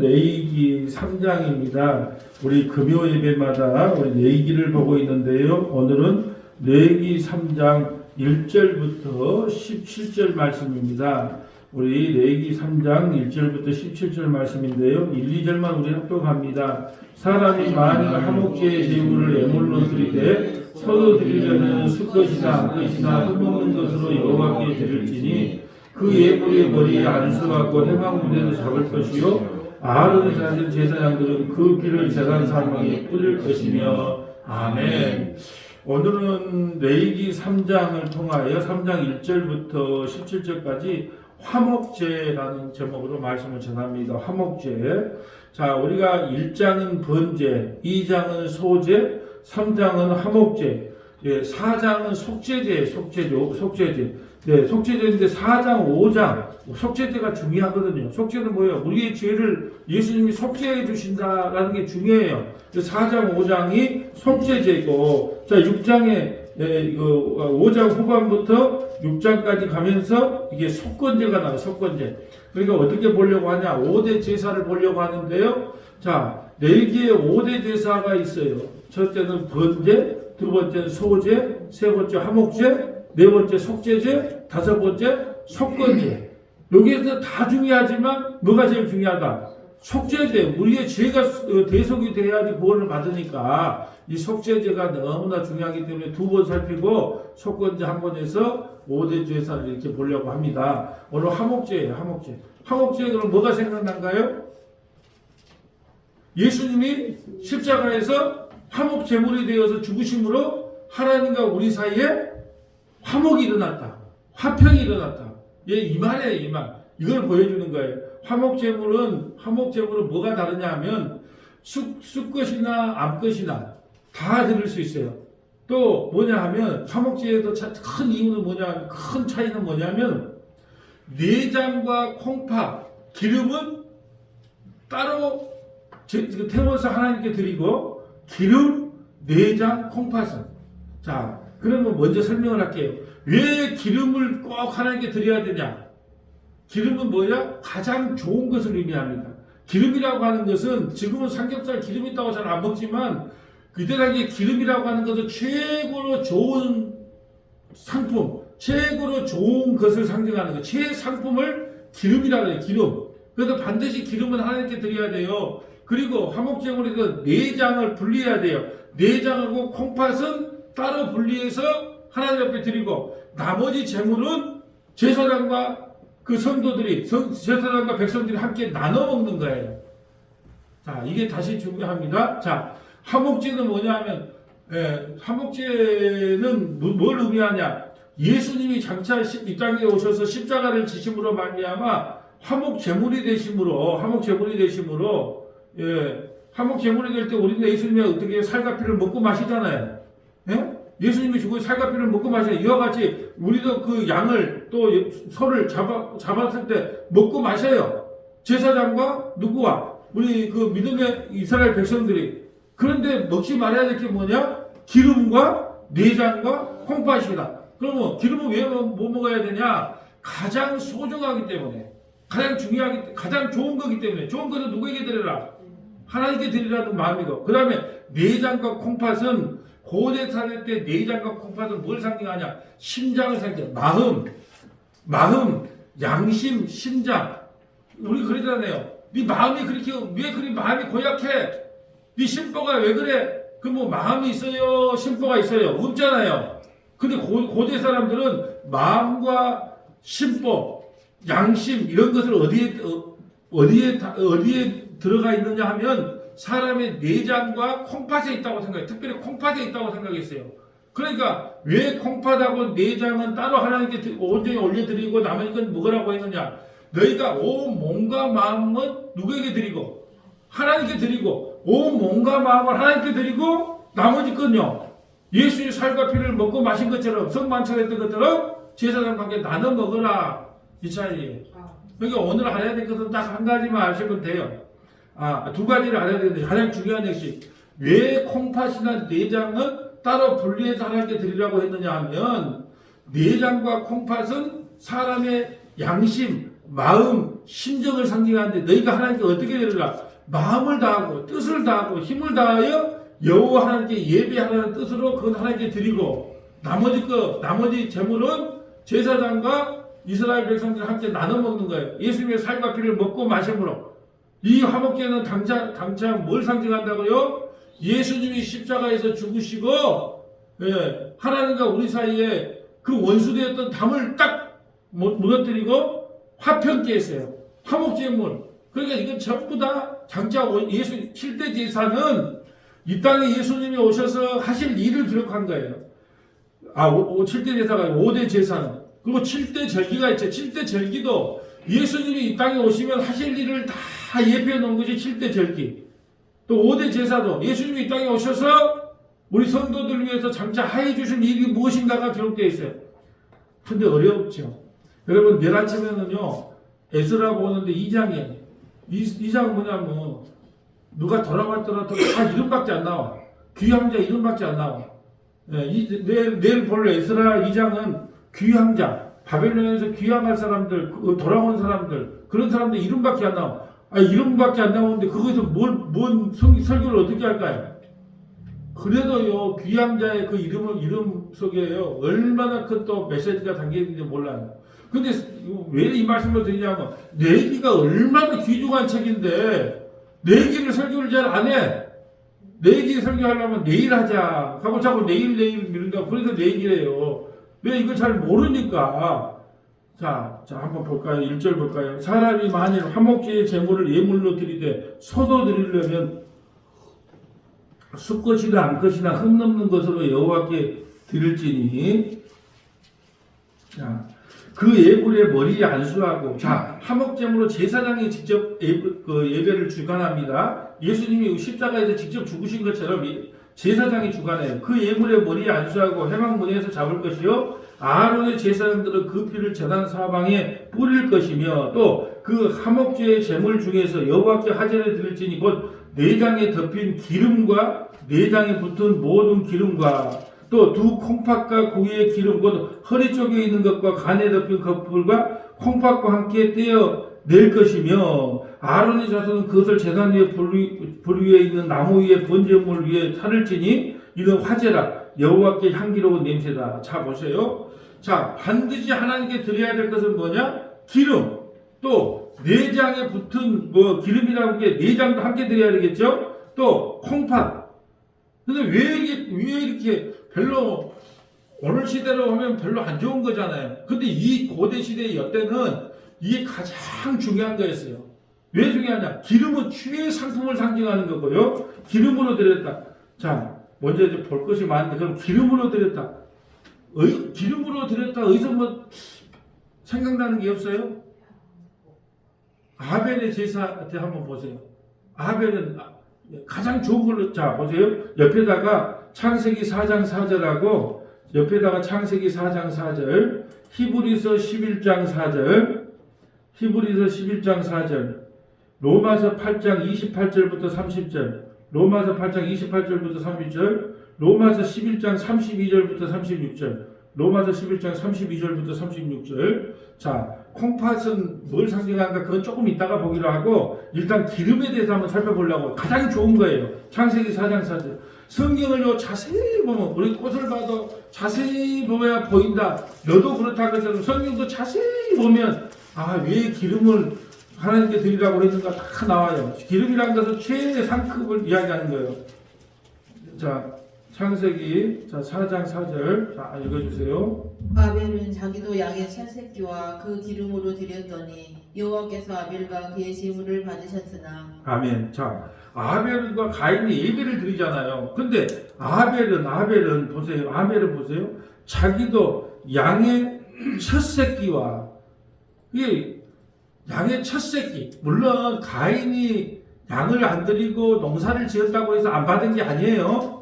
레위기 3장입니다. 우리 금요 예배마다 우리 레위기를 보고 있는데요. 오늘은 레위기 3장 1절부터 17절 말씀입니다. 우리 레위기 3장 1절부터 17절 말씀인데요. 1, 2절만 우리 합독합니다. 사람이 만일 화목제의 제물을 예물로 드리되 서로 드리려는 수것이나 암것이나 흠없는 것으로 여호와께 드릴지니 그 예물의 머리에 안수하고 해방무대를 잡을 것이요 아론의 자손 제사장들은 그 피를 제단 사방에 뿌릴 것이며 아멘. 오늘은 레위기 3장을 통하여 3장 1절부터 17절까지 화목제라는 제목으로 말씀을 전합니다. 화목제. 자, 우리가 1장은 번제, 2장은 소제, 3장은 화목제, 4장은 속죄제. 네, 속죄제인데 4장, 5장 속죄제가 중요하거든요. 속죄는 뭐예요? 우리의 죄를 예수님이 속죄해 주신다라는 게 중요해요. 4장, 5장이 속죄제고, 자 6장에 5장 후반부터 6장까지 가면서 이게 속건제가 나와요. 속건제. 그러니까 어떻게 보려고 하냐? 5대 제사를 보려고 하는데요. 자, 레위기에 5대 제사가 있어요. 첫째는 번제, 두 번째는 소제, 세 번째 화목제, 네 번째 속죄제, 다섯 번째 속건제. 여기에서 다 중요하지만 뭐가 제일 중요하다? 속죄제. 우리의 죄가 대속이 돼야지 구원을 받으니까 이 속죄제가 너무나 중요하기 때문에 두 번 살피고 속건제 한 번에서 5대 제사를 이렇게 보려고 합니다. 오늘 화목제예요. 화목제. 화목제 그럼 뭐가 생각난가요? 예수님이 십자가에서 화목 제물이 되어서 죽으심으로 하나님과 우리 사이에 화목이 일어났다. 화평이 일어났다. 이 말이에요, 이 말. 이걸 보여주는 거예요. 화목제물은 뭐가 다르냐 하면, 쑥것이나 암것이나 다 드릴 수 있어요. 또 뭐냐 하면, 화목제에도 큰 이유는 뭐냐, 큰 차이는 뭐냐면, 내장과 콩팥, 기름은 따로 태워서 하나님께 드리고, 기름, 내장, 콩팥은. 자, 그러면 먼저 설명을 할게요. 왜 기름을 꼭 하나님께 드려야 되냐? 기름은 뭐야? 가장 좋은 것을 의미합니다. 기름이라고 하는 것은 지금은 삼겹살 기름 있다고 잘 안 먹지만 그때 당시에 기름이라고 하는 것은 최고로 좋은 상품, 최고로 좋은 것을 상징하는 것. 최상품을 기름이라고 해요. 기름. 그래서 반드시 기름은 하나님께 드려야 돼요. 그리고 화목제물에서 내장을 분리해야 돼요. 내장하고 콩팥은 따로 분리해서 하나님 앞에 드리고 나머지 제물은 제사장과 그 성도들이 제사장과 백성들이 함께 나눠 먹는 거예요. 자, 이게 다시 중요합니다. 자, 화목제는 뭐냐 하면 화목제는 뭘 의미하냐? 예수님이 장차 이 땅에 오셔서 십자가를 지심으로 말미암아 화목 제물이 되심으로 화목제물이 될 때 우리는 예수님이 어떻게 살과 피를 먹고 마시잖아요. 예? 예수님이 죽고 살과 피를 먹고 마셔요. 이와 같이 우리도 그 양을 또 소를 잡았을 때 먹고 마셔요. 제사장과 누구와? 우리 그 믿음의 이스라엘 백성들이. 그런데 먹지 말아야 될 게 뭐냐? 기름과 내장과 콩팥이다. 그러면 기름은 왜 못 먹어야 되냐? 가장 소중하기 때문에. 가장 좋은 거기 때문에. 좋은 것은 누구에게 드려라? 하나님께 드리라는 마음이고. 그 다음에 내장과 콩팥은 고대 사회 때 내장과 콩팥은 뭘 상징하냐? 심장을 상징해. 마음, 양심, 심장. 우리 그러잖아요. 네 마음이 왜 그리 마음이 고약해? 네 심보가 왜 그래? 그 뭐 마음이 있어요, 심보가 있어요. 없잖아요. 근데 고대 사람들은 마음과 심보, 양심 이런 것을 어디에 들어가 있느냐 하면 사람의 내장과 콩팥에 있다고 생각해요. 특별히 콩팥에 있다고 생각했어요. 그러니까 왜 콩팥하고 내장은 따로 하나님께 온전히 올려드리고 나머지 건 먹으라고 했느냐? 너희가 온 몸과 마음은 누구에게 드리고 하나님께 드리고 온 몸과 마음을 하나님께 드리고 나머지 건요. 예수의 살과 피를 먹고 마신 것처럼 성만찬했던 것처럼 제사장과 함께 나눠 먹으라. 이 차이예요. 그러니까 오늘 알아야 될 것은 딱 한 가지만 아시면 돼요. 두 가지를 알아야 되는데 가장 중요한 것이 왜 콩팥이나 내장은 따로 분리해서 하나님께 드리라고 했느냐 하면 내장과 콩팥은 사람의 양심, 마음, 심정을 상징하는데 너희가 하나님께 어떻게 드리라? 마음을 다하고 뜻을 다하고 힘을 다하여 여호와 하나님께 예배하라는 뜻으로 그건 하나님께 드리고 나머지 재물은 제사장과 이스라엘 백성들이 함께 나눠 먹는 거예요. 예수님의 살과 피를 먹고 마심으로. 이 화목제는 당장 뭘 상징한다고요? 예수님이 십자가에서 죽으시고 하나님과 우리 사이에 그 원수되었던 담을 딱 무너뜨리고 화평케 했어요. 화목제물. 그러니까 이건 전부 다 장차 예수 7대 제사는 이 땅에 예수님이 오셔서 하실 일을 기록한 거예요. 7대 제사가 5대 제사는. 그리고 7대 절기가 있죠. 7대 절기도 예수님이 이 땅에 오시면 하실 일을 다 예표해 놓은 것이 7대 절기. 또 5대 제사도 예수님이 이 땅에 오셔서 우리 성도들 위해서 장차 하해 주실 일이 무엇인가가 기록되어 있어요. 근데 어렵죠. 여러분 내일 아침에는요 에스라 보는데 2장이에요. 2장은 뭐냐면 누가 돌아왔더라도 다 이름밖에 안 나와. 귀향자 이름밖에 안 나와. 내일 볼 에스라 2장은 귀향자, 바벨론에서 귀향할 사람들, 돌아온 사람들, 그런 사람들 이름밖에 안 나와. 이름밖에 안 나오는데 그것에서 뭔 설교를 어떻게 할까요? 그래도요 귀향자의 그 이름 속에요 얼마나 큰 또 메시지가 담겨 있는지 몰라요. 근데 왜 이 말씀을 드리냐면 내기가 얼마나 귀중한 책인데 내기를 설교를 잘 안 해. 내기 설교하려면 내일 하자 하고 자꾸 내일 미룬다고. 그래서 내기래요. 왜 이걸 잘 모르니까. 자 한번 볼까요? 1절 볼까요? 사람이 만일 화목제의 제물을 예물로 드리되 소도 드리려면 수것이나 암것이나 흠넘는 것으로 여호와께 드릴지니. 자, 그 예물의 머리에 안수하고. 자, 화목제물로 제사장이 직접 예배를 주관합니다. 예수님이 십자가에서 직접 죽으신 것처럼 제사장이 주관해요. 그 예물의 머리에 안수하고 회막문에서 잡을 것이요 아론의 제사장들은 그 피를 제단 사방에 뿌릴 것이며 또 그 화목제의 제물 중에서 여호와께 화제를 드릴지니 곧 내장에 덮인 기름과 내장에 붙은 모든 기름과 또 두 콩팥과 고기의 기름 곧 허리 쪽에 있는 것과 간에 덮인 겉불과 콩팥과 함께 떼어 낼 것이며 아론의 자손은 그것을 제단 위에 불 위에 있는 나무 위에 번제물 위에 살을 찌니 이는 화제라 여호와께 향기로운 냄새다. 자 보세요. 자 반드시 하나님께 드려야 될 것은 뭐냐? 기름. 또 내장에 붙은 기름이라고 게 내장도 함께 드려야 되겠죠. 또 콩팥. 근데 왜 이렇게 별로 오늘 시대로 하면 별로 안 좋은 거잖아요. 근데 이 고대 시대의 여때는 이게 가장 중요한 거였어요. 왜 중요하냐? 기름은 최애 상품을 상징하는 거고요. 기름으로 드렸다. 자, 먼저 이제 볼 것이 많은데 그럼 기름으로 드렸다. 기름으로 드렸다. 어디서 생각나는 게 없어요? 아벨의 제사한테 한번 보세요. 아벨은 가장 좋은 걸로. 자 보세요. 옆에다가 창세기 4장 4절하고 옆에다가 창세기 4장 4절, 히브리서 11장 4절, 히브리서 11장 4절, 로마서 8장 28절부터 30절, 로마서 8장 28절부터 30절, 로마서 11장 32절부터 36절, 로마서 11장 32절부터 36절. 자, 콩팥은 뭘 상징하는가? 그건 조금 이따가 보기로 하고 일단 기름에 대해서 한번 살펴보려고. 가장 좋은 거예요. 창세기 4장 4절. 성경을 자세히 보면 우리 꽃을 봐도 자세히 보아야 보인다. 너도 그렇다고 해서 성경도 자세히 보면 왜 기름을 하나님께 드리라고 했는가 다 나와요. 기름이라는 것은 최의 상급을 이야기하는 거예요. 자, 창세기 4장 4절 읽어주세요. 아벨은 자기도 양의 첫 새끼와 그 기름으로 드렸더니 여호와께서 아벨과 그의 제물을 받으셨으나. 아멘. 자, 아벨과 가인이 예배를 드리잖아요. 근데 아벨은 보세요. 자기도 양의 첫 새끼와 이게 양의 첫 새끼. 물론 가인이 양을 안 드리고 농사를 지었다고 해서 안 받은 게 아니에요.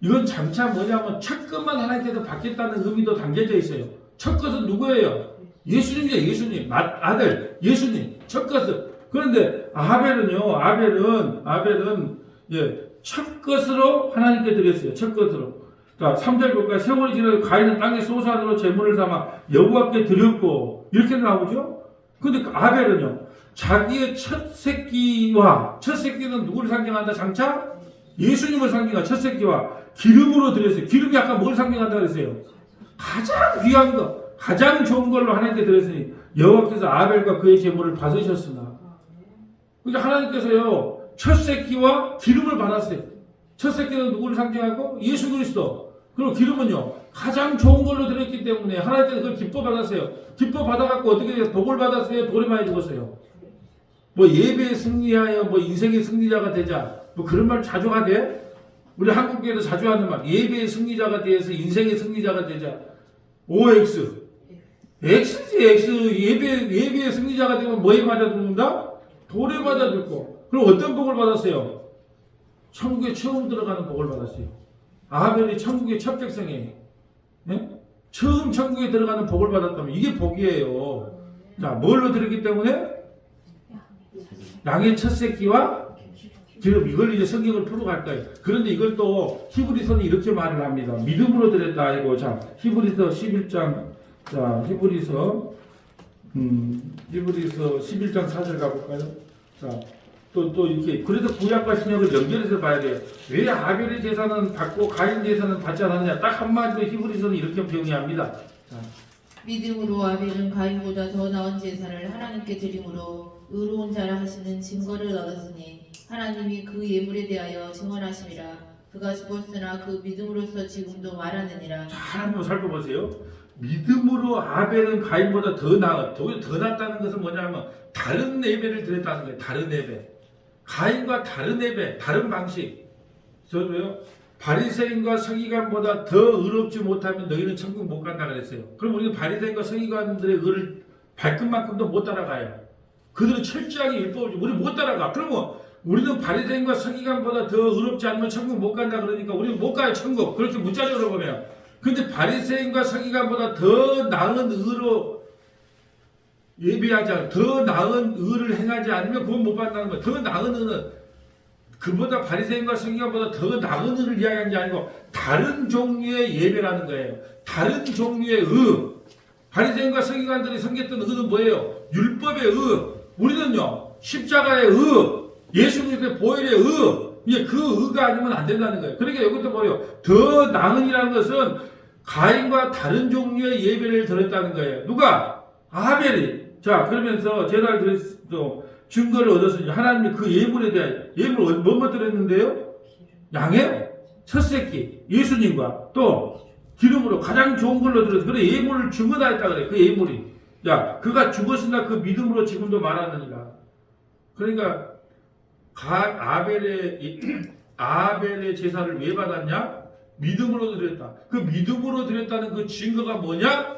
이건 장차 뭐냐면 첫 것만 하나님께서 받겠다는 의미도 담겨져 있어요. 첫 것은 누구예요? 예수님이죠. 예수님. 아들 예수님. 첫 것은. 그런데 아벨은 첫 것으로 하나님께 드렸어요. 첫 것으로. 자, 3절 볼까요? 세월이 지나서 가인은 땅에 소산으로 제물을 삼아 여호와께 드렸고. 이렇게 나오죠? 근데 그 아벨은요, 자기의 첫 새끼는 누구를 상징한다? 장차 예수님을 상징한 첫 새끼와 기름으로 드렸어요. 기름이 아까 뭘 상징한다 그랬어요? 가장 귀한 거, 가장 좋은 걸로 하나님께 드렸으니 여호와께서 아벨과 그의 제물을 받으셨으나. 그러니까 하나님께서요, 첫 새끼와 기름을 받았어요. 첫 새끼는 누구를 상징하고? 예수 그리스도. 그리고 기름은요, 가장 좋은 걸로 드렸기 때문에 하나님께서 그걸 기뻐 받았어요. 기뻐 받아갖고 어떻게 돼요? 복을 받았어요? 돌에 많이 죽었어요. 뭐 예배에 승리하여 뭐 인생의 승리자가 되자. 뭐 그런 말 자주 하대? 우리 한국교회도 자주 하는 말. 예배의 승리자가 되어서 인생의 승리자가 되자. OX. X지, X. 예배의 승리자가 되면 뭐에 맞아 죽는다? 돌에 맞아 죽고. 그럼 어떤 복을 받았어요? 천국에 처음 들어가는 복을 받았어요. 아벨이 천국의 첫 백성이에요. 네? 처음 천국에 들어가는 복을 받았다면 이게 복이에요. 자, 뭘로 드렸기 때문에? 양의 첫 새끼와 기름. 이걸 이제 성경을 풀어갈 거예요. 그런데 이걸 또 히브리서는 이렇게 말을 합니다. 믿음으로 드렸다. 아이고, 자, 히브리서 11장, 자, 히브리서 11장 4절 가볼까요? 자, 또 이렇게, 그래서 구약과 신약을 연결해서 봐야 돼요. 왜 아벨의 제사는 받고 가인 제사는 받지 않았느냐? 딱 한마디로 히브리서는 이렇게 정의합니다. 자, 믿음으로 아벨은 가인보다 더 나은 제사를 하나님께 드림으로 의로운 자라 하시는 증거를 얻었으니 하나님이 그 예물에 대하여 증언하심이라. 그가 죽었으나 그 믿음으로써 지금도 말하느니라. 잘 한번 살펴보세요. 믿음으로 아벨은 가인보다 더 낫다는 것은 뭐냐면 다른 예배를 드렸다는 거예요. 다른 예배. 가인과 다른 예배, 다른 방식. 저도요. 바리새인과 서기관보다 더 의롭지 못하면 너희는 천국 못 간다 그랬어요. 그럼 우리는 바리새인과 서기관들의 의를 발끝만큼도 못 따라가요. 그들은 철저하게 율법을 우리 못 따라가. 그러면 우리는 바리새인과 서기관보다 더 의롭지 않으면 천국 못 간다 그러니까 우리는 못 가요 천국. 그렇게 무자적으로 보면. 근데 바리새인과 서기관보다 더 나은 의로 예배하지 않으면, 더 나은 의를 행하지 않으면 그건 못 받는다는 거예요. 더 나은 의는 그보다 바리새인과 서기관보다 더 나은 의를 이야기하는 게 아니고 다른 종류의 예배라는 거예요. 다른 종류의 의. 바리새인과 서기관들이 섬겼던 의는 뭐예요? 율법의 의. 우리는요, 십자가의 의, 예수 그리스도의 보혈의 의. 이제 그 의가 아니면 안 된다는 거예요. 그러니까 이것도 뭐예요? 더 나은이라는 것은 가인과 다른 종류의 예배를 드렸다는 거예요. 누가? 아벨이. 자, 그러면서 제사를 드렸어. 증거를 얻었으니 하나님이 그 예물에 대한 예물 뭐뭐 드렸는데요? 양의 첫 새끼 예수님과 또 기름으로 가장 좋은 걸로 드렸어. 그래 예물을 증거하였다 그래. 그 예물이. 야, 그가 죽었으나 그 믿음으로 지금도 말하느니라. 그러니까 아벨의 제사를 왜 받았냐? 믿음으로 드렸다. 그 믿음으로 드렸다는 그 증거가 뭐냐?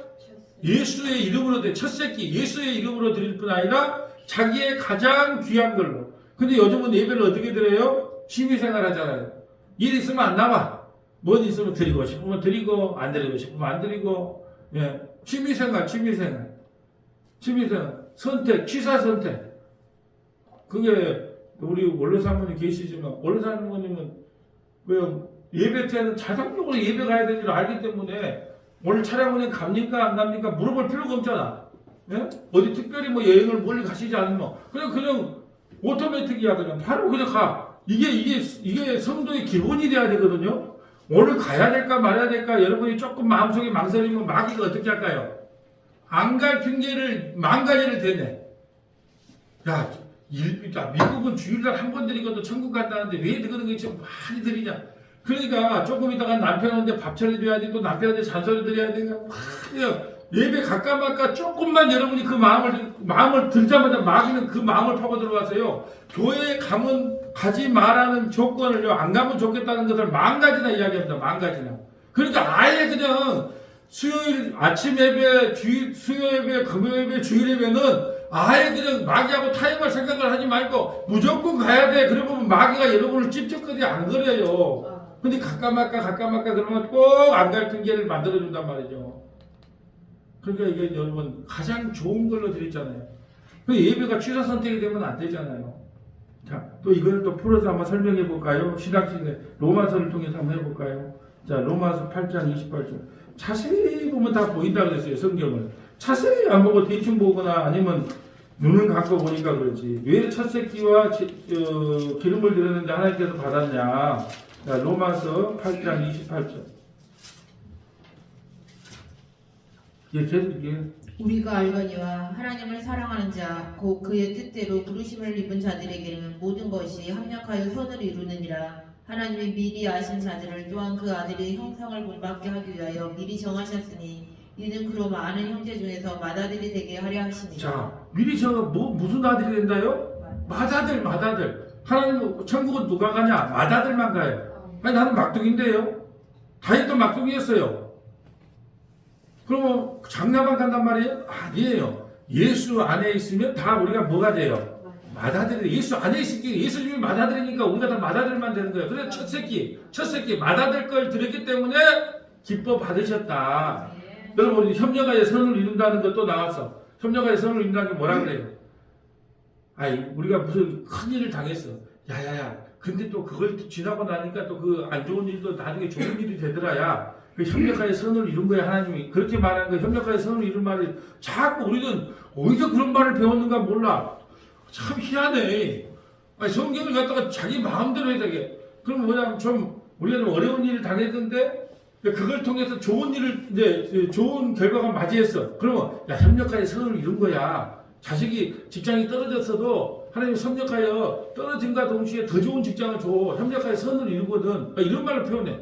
예수의 이름으로 첫 새끼 예수의 이름으로 드릴 뿐 아니라 자기의 가장 귀한 걸로. 근데 요즘은 예배를 어떻게 드려요? 취미생활 하잖아요. 일 있으면 안 나와. 뭔 있으면 드리고 싶으면 드리고 안 드리고 싶으면 안 드리고. 예. 취미생활. 선택, 취사 선택. 그게 우리 원로 사모님 계시지만 원로 사모님은 왜 예배 때는 자동적으로 예배 가야 되는 줄 알기 때문에 오늘 차량운행 갑니까 안 갑니까 물어볼 필요가 없잖아. 예? 어디 특별히 뭐 여행을 멀리 가시지 않으면 그냥 오토매틱이야. 그냥 바로 그냥 가. 이게 성도의 기본이 돼야 되거든요. 오늘 가야 될까 말아야 될까 여러분이 조금 마음속에 망설이면 마귀가 어떻게 할까요? 안 갈 핑계를 만 가지를 대네. 야, 미국은 주일날 한 번 드리고도 천국 간다는데 왜 그런 거 좀 많이 드리냐? 그러니까 조금 있다가 남편한테 밥 차려줘야 돼, 또 남편한테 잔소리 드려야 되니까 예배 가까마까 조금만 여러분이 그 마음을 들자마자 마귀는 그 마음을 파고 들어가세요. 교회에 가지 말라는 조건을요, 안 가면 좋겠다는 것을 만 가지나 이야기합니다. 만 가지나. 그러니까 아예 그냥 수요일 아침 예배, 수요 예배, 금요 예배, 주일 예배는 아예 그냥 마귀하고 타협할 생각을 하지 말고 무조건 가야 돼. 그러면 마귀가 여러분을 찝찝거리 안 그래요. 근데 가까마까 그러면 꼭 안 갈 핑계를 만들어준단 말이죠. 그러니까 이게 여러분 가장 좋은 걸로 드렸잖아요. 예배가 취사 선택이 되면 안 되잖아요. 자, 또 이걸 또 풀어서 한번 설명해 볼까요? 신학식의 로마서를 통해서 한번 해볼까요? 자, 로마서 8장 28절. 자세히 보면 다 보인다 그랬어요, 성경을. 자세히 안 보고 대충 보거나 아니면 눈을 감고 보니까 그렇지. 왜 첫 새끼와 기름을 드렸는데 하나님께서 받았냐. 자, 로마서 8장 28절. 예, 계속 예. 우리가 알거니와 하나님을 사랑하는 자 곧 그의 뜻대로 부르심을 입은 자들에게는 모든 것이 합력하여 선을 이루느니라. 하나님이 미리 아신 자들을 또한 그 아들의 형상을 본받게 하기 위하여 미리 정하셨으니 이는 그로 많은 형제 중에서 맏아들이 되게 하려 하시니라. 자, 미리 무슨 아들이 된다요? 맏아들. 하나님 천국은 누가 가냐? 맏아들만 가요. 아니 나는 막둥인데요. 다윗도 막둥이였어요. 그러면 장나만 간단 말이에요? 아니에요. 예수 안에 있으면 다 우리가 뭐가 돼요? 맏아들이. 예수 안에 있으니까 예수님이 맏아들이니까 우리가 다 맏아들만 되는 거예요. 그래서 첫 새끼 맏아들 걸 드렸기 때문에 기뻐 받으셨다. 여러분 우리 협력하여 선을 이룬다는 것도 나왔어. 협력하여 선을 이룬다는 게 뭐라 그래요? 아이 우리가 무슨 큰 일을 당했어. 야야야. 근데 또 그걸 지나고 나니까 또 그 안 좋은 일도 나중에 좋은 일이 되더라야. 그 협력하여 선을 이룬 거야 하나님이. 그렇게 말하는 거 협력하여 선을 이룬 말이 자꾸 우리는 어디서 그런 말을 배웠는가 몰라. 참 희한해. 아니, 성경을 갖다가 자기 마음대로 해야 되게. 그럼 뭐냐면 우리가 좀 어려운 일을 당했는데 그걸 통해서 좋은 일을 이제 좋은 결과가 맞이했어. 그러면 야 협력하여 선을 이룬 거야. 자식이 직장이 떨어졌어도 하나님이 협력하여 떨어진과 동시에 더 좋은 직장을 줘. 협력하여 선을 이루거든. 이런 말을 표현해.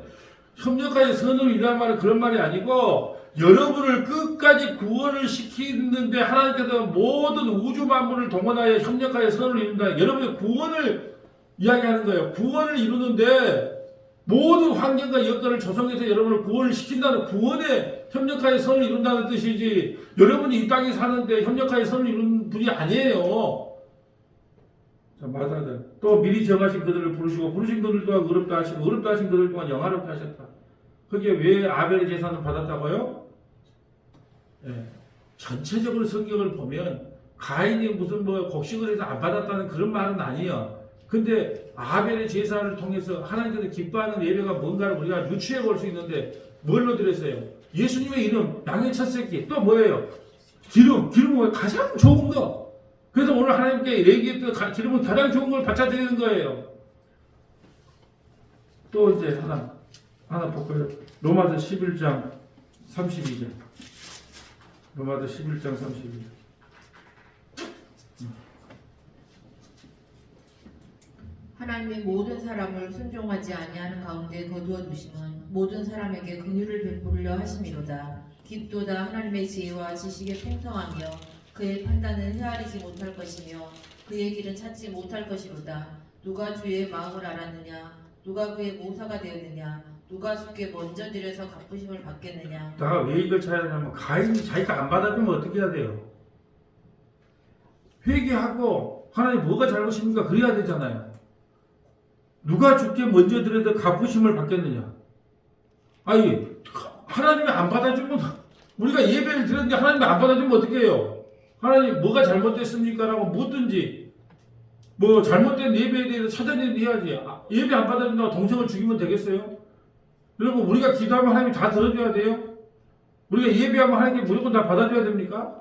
협력하여 선을 이루는 말은 그런 말이 아니고 여러분을 끝까지 구원을 시키는데 하나님께서 모든 우주 만물을 동원하여 협력하여 선을 이룬다. 여러분의 구원을 이야기하는 거예요. 구원을 이루는데 모든 환경과 여건을 조성해서 여러분을 구원을 시킨다는 구원에 협력하여 선을 이룬다는 뜻이지 여러분이 이 땅에 사는데 협력하여 선을 이루는 분이 아니에요. 자, 맏아들. 또 미리 정하신 그들을 부르시고 부르신 그들 또한 어렵다 하시고 어렵다 하신 그들 또한 영화롭다 하셨다. 그게 왜 아벨의 제사는 받았다고요? 예. 전체적으로 성경을 보면 가인이 무슨 곡식을 해서 안 받았다는 그런 말은 아니에요. 근데 아벨의 제사를 통해서 하나님께서 기뻐하는 예배가 뭔가를 우리가 유추해 볼 수 있는데 뭘로 드렸어요? 예수님의 이름, 양의 첫 새끼, 또 뭐예요? 기름은 가장 좋은 거. 그래서 오늘 하나님께 얘기했던 기름은 가장 좋은 걸 바쳐드리는 거예요. 또 이제 하나 볼까요? 로마서 11장 32절. 로마서 11장 32절. 하나님의 모든 사람을 순종하지 아니하는 가운데 거두어 두심은 모든 사람에게 긍휼을 베풀려 하심이로다. 깊도다 하나님의 지혜와 지식의 풍성하며 그의 판단은 헤아리지 못할 것이며 그의 길은 찾지 못할 것이로다. 누가 주의 마음을 알았느냐? 누가 그의 모사가 되었느냐? 누가 주께 먼저 드려서 갚으심을 받겠느냐? 내가 왜 이걸 찾아야 하냐면 가인이 자기가 안 받아주면 어떻게 해야 돼요? 회개하고 하나님 뭐가 잘못입니까? 그래야 되잖아요. 누가 주께 먼저 드려서 갚으심을 받겠느냐? 아니 하나님이 안 받아주면 우리가 예배를 드렸는데 하나님이 안 받아주면 어떻게 해요? 하나님 뭐가 잘못됐습니까? 라고 묻든지 잘못된 예배에 대해서 찾아내든지 해야지. 예배 안 받아준다고 동생을 죽이면 되겠어요? 여러분 우리가 기도하면 하나님이 다 들어줘야 돼요? 우리가 예배하면 하나님이 무조건 다 받아줘야 됩니까?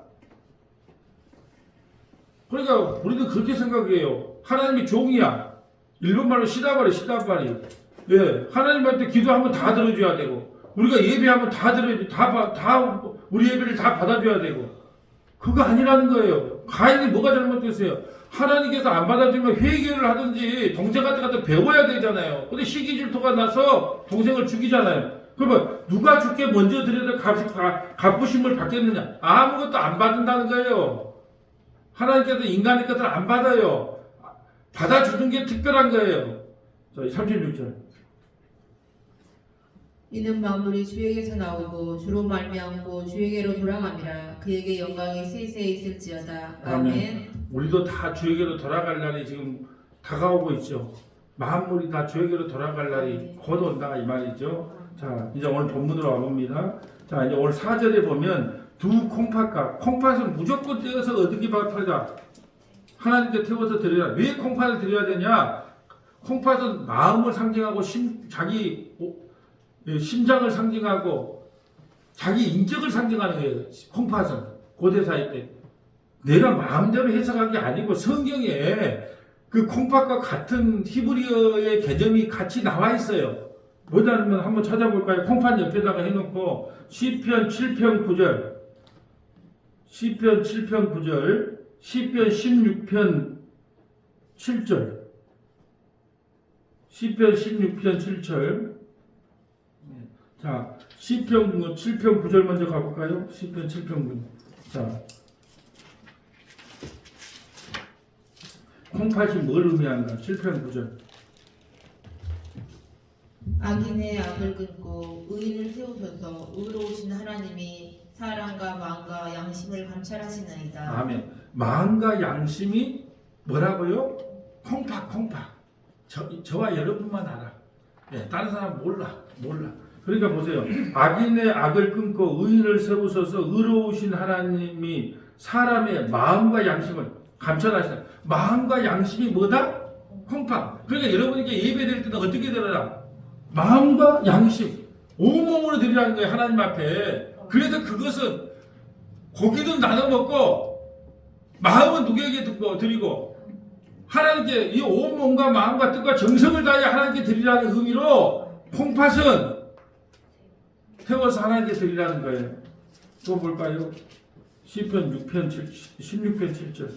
그러니까 우리는 그렇게 생각해요. 하나님이 종이야. 일본말로 시다발이. 예, 하나님한테 기도하면 다 들어줘야 되고 우리가 예배하면 다 우리 예배를 다 받아줘야 되고 그거 아니라는 거예요. 가인이 뭐가 잘못됐어요? 하나님께서 안 받아주면 회개를 하든지 동생한테 가서 배워야 되잖아요. 근데 시기 질투가 나서 동생을 죽이잖아요. 그러면 누가 주께 먼저 드려도 갚으심을 받겠느냐? 아무것도 안 받는다는 거예요. 하나님께서 인간의 것을 안 받아요. 받아주는 게 특별한 거예요. 36절. 이는 만물이 주에게서 나오고 주로 말미암고 주에게로 돌아감이라. 그에게 영광이 세세에 있을지어다. 아멘. 우리도 다 주에게로 돌아갈 날이 지금 다가오고 있죠. 만물이 다 주에게로 돌아갈 날이 곧 온다 이 말이죠. 자, 이제 오늘 본문으로 와봅니다. 자, 이제 오늘 4절에 보면 두 콩팥은 무조건 떼어서 어떻게 받아라? 하나님께 태워서 드려라. 왜 콩팥을 드려야 되냐? 콩팥은 마음을 상징하고 자기 심장을 상징하고 자기 인격을 상징하는 거예요. 콩팥은 고대사회 때. 내가 마음대로 해석한 게 아니고 성경에 그 콩팥과 같은 히브리어의 개념이 같이 나와 있어요. 뭐냐면 한번 찾아볼까요? 콩팥 옆에다가 해놓고 시편 7편 9절, 시편 7편 9절, 시편 16편 7절, 시편 16편 7절. 자, 시편 7편 9절 먼저 가볼까요? 시편 7편 9절. 자, 콩팥이 뭘 의미하는가? 7편 9절. 악인의 악을 끊고 의인을 세우소서. 의로우신 하나님이 사랑과 마음과 양심을 감찰하시나이다. 아멘. 마음과 양심이 뭐라고요? 콩팥. 저와 여러분만 알아. 예, 다른 사람 몰라. 그러니까 보세요. 악인의 악을 끊고 의인을 세우소서. 의로우신 하나님이 사람의 마음과 양심을 감찰하시나. 마음과 양심이 뭐다? 콩팥. 그러니까 여러분에게 예배드릴 때는 어떻게 드려라? 마음과 양심, 온몸으로 드리라는 거예요. 하나님 앞에. 그래서 그것은 고기도 나눠 먹고 마음은 누구에게 드리고 하나님께 이 온몸과 마음과 뜻과 정성을 다해 하나님께 드리라는 의미로 콩팥은 태워서 하나님께 드리라는 거예요. 또 볼까요? 시편 16편 7절.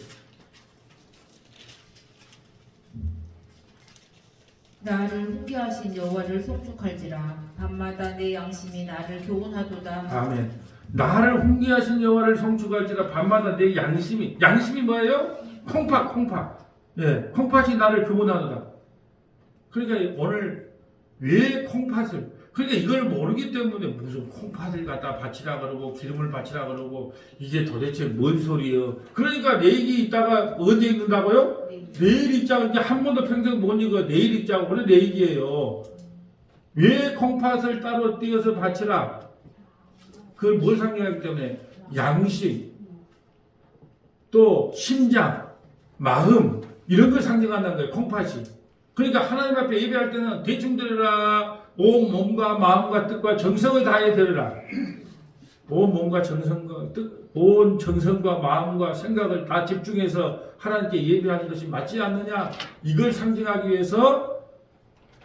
나를 훈계하신 여호와를 송축할지라. 밤마다 내 양심이 나를 교훈하도다. 아멘. 나를 훈계하신 여호와를 송축할지라. 밤마다 내 양심이 뭐예요? 콩팥. 예, 콩팥이 나를 교훈하도다. 그러니까 오늘 왜 콩팥을, 그러니까 이걸 모르기 때문에 무슨 콩팥을 갖다 바치라 그러고 기름을 바치라 그러고 이게 도대체 뭔 소리예요? 그러니까 내일이 있다가 언제 읽는다고요? 내일 읽자고. 이제 한 번도 평생 못 읽어. 내일 읽자고. 그래 내일이에요. 왜 콩팥을 따로 띄어서 바치라? 그걸 뭘 상징하기 때문에? 양심, 또 심장, 마음, 이런 걸 상징한다는 거예요. 콩팥이. 그러니까 하나님 앞에 예배할 때는 대충 드려라. 온 몸과 마음과 뜻과 정성을 다해 드려라. 온 몸과 정성과 뜻, 온 정성과 마음과 생각을 다 집중해서 하나님께 예배하는 것이 맞지 않느냐? 이걸 상징하기 위해서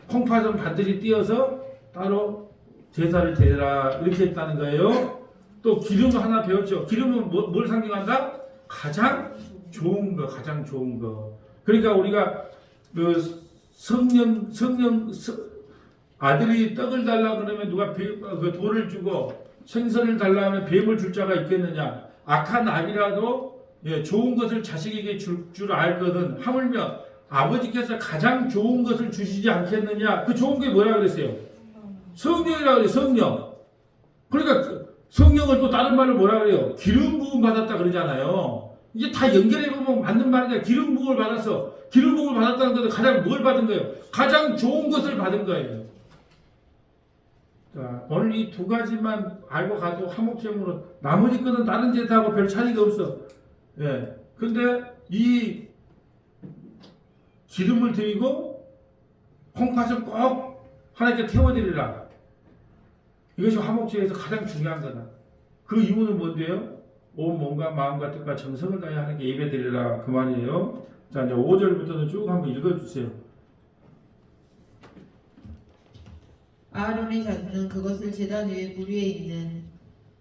콩팥은 반드시 띄어서 따로 제사를 드려라. 이렇게 했다는 거예요. 또 기름 하나 배웠죠. 기름은 뭘 상징한다? 가장 좋은 거. 그러니까 우리가 그 성령 아들이 떡을 달라 그러면 누가 그 돌을 주고 생선을 달라 하면 뱀을 줄 자가 있겠느냐? 악한 아비라도 좋은 것을 자식에게 줄 알거든. 하물며 아버지께서 가장 좋은 것을 주시지 않겠느냐? 그 좋은 게 뭐라 그랬어요? 성령이라 그래요. 성령. 그러니까 성령을 또 다른 말로 뭐라 그래요? 기름 부음 받았다 그러잖아요. 이게 다 연결해보면 맞는 말이야. 기름 부음을 받았어. 기름 부음을 받았다는 것은 가장 뭘 받은 거예요? 가장 좋은 것을 받은 거예요. 자, 오늘 이 두 가지만 알고 가도 화목제물은 나머지 것은 다른 제사하고 별 차이가 없어. 예. 근데 이 기름을 드리고 콩팥을 꼭 하나님께 태워드리라. 이것이 화목제에서 가장 중요한 거다. 그 이유는 뭔데요? 온 몸과 마음과 뜻과 정성을 다해 하나님께 예배드리라. 그 말이에요. 자, 이제 5절부터는 쭉 한번 읽어주세요. 아론의 자손은 그것을 제단 위에 물 위에 있는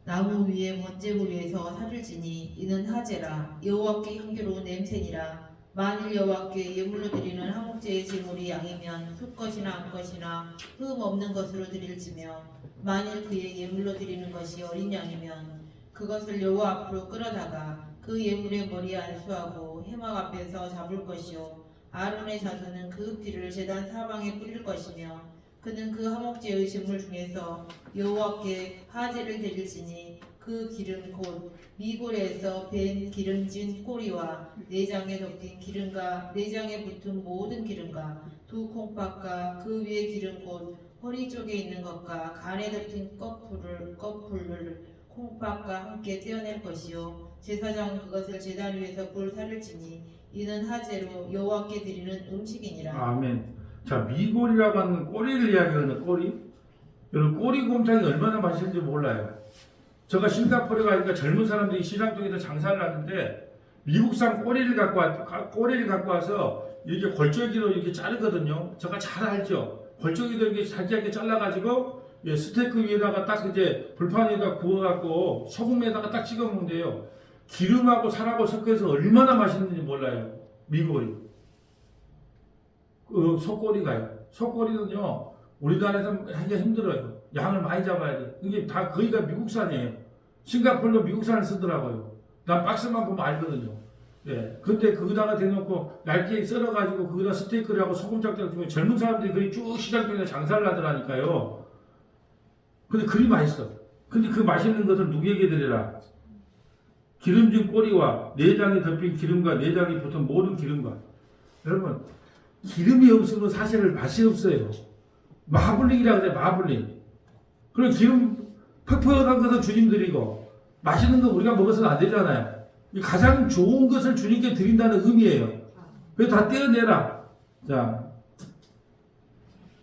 나무 위에 번제물 위에서 살을 지니 이는 하제라. 여호와께 향기로운 냄새니라. 만일 여호와께 예물로 드리는 화목제의 제물이 양이면 숫것이나 암것이나 흠 없는 것으로 드릴지며 만일 그의 예물로 드리는 것이 어린 양이면 그것을 여호와 앞으로 끌어다가 그 예물의 머리에 안수하고 회막 앞에서 잡을 것이요 아론의 자손은 그 피를 제단 사방에 뿌릴 것이며 그는 그 화목제의 제물 중에서 여호와께 화제를 드릴지니 그 기름 곧 미골에서 벤 기름진 꼬리와 내장에 덮인 기름과 내장에 붙은 모든 기름과 두 콩팥과 그 위에 기름 곧 허리 쪽에 있는 것과 간에 덮인 꺼풀을 콩팥과 함께 떼어낼 것이요 제사장은 그것을 제단 위에서 불살을 지니 이는 하제로 여호와께 드리는 음식이니라. 아멘. 자, 미골이라고 하는 꼬리를 이야기하는 꼬리. 여러분 꼬리곰탕이 얼마나 맛있는지 몰라요. 제가 싱가포르에 가니까 젊은 사람들이 시장 쪽에서 장사를 하는데 미국산 꼬리를 갖고 와서 이렇게 골짜기로 이렇게 자르거든요. 제가 잘 알죠. 골짜기도 이렇게 잘게 잘라가지고 예, 스테이크 위에다가 딱 이제 불판 위에다 구워갖고 소금에다가 딱 찍어 먹는데요. 기름하고 살하고 섞여서 얼마나 맛있는지 몰라요. 미국이. 그 속꼬리가요. 속꼬리는요, 우리나라에서 하기가 힘들어요. 양을 많이 잡아야 돼. 이게 다 거의가 미국산이에요. 싱가포르도 미국산을 쓰더라고요. 난 박스만 보면 알거든요. 예. 근데 거기다가 대놓고 얇게 썰어가지고 거기다 스테이크를 하고 소금 짝짝 주고 젊은 사람들이 거기 쭉 시장 쪽에 장사를 하더라니까요. 근데 그리 맛있어. 근데 그 맛있는 것을 누구에게 드리라? 기름진 꼬리와 내장이 덮인 기름과 내장이 붙은 모든 기름과. 여러분, 기름이 없으면 사실 맛이 없어요. 마블링이라 그래, 마블링. 그리고 기름 퍽퍽한 것은 주님 드리고 맛있는 거 우리가 먹어서는 안 되잖아요. 가장 좋은 것을 주님께 드린다는 의미예요. 그래서 다 떼어내라. 자,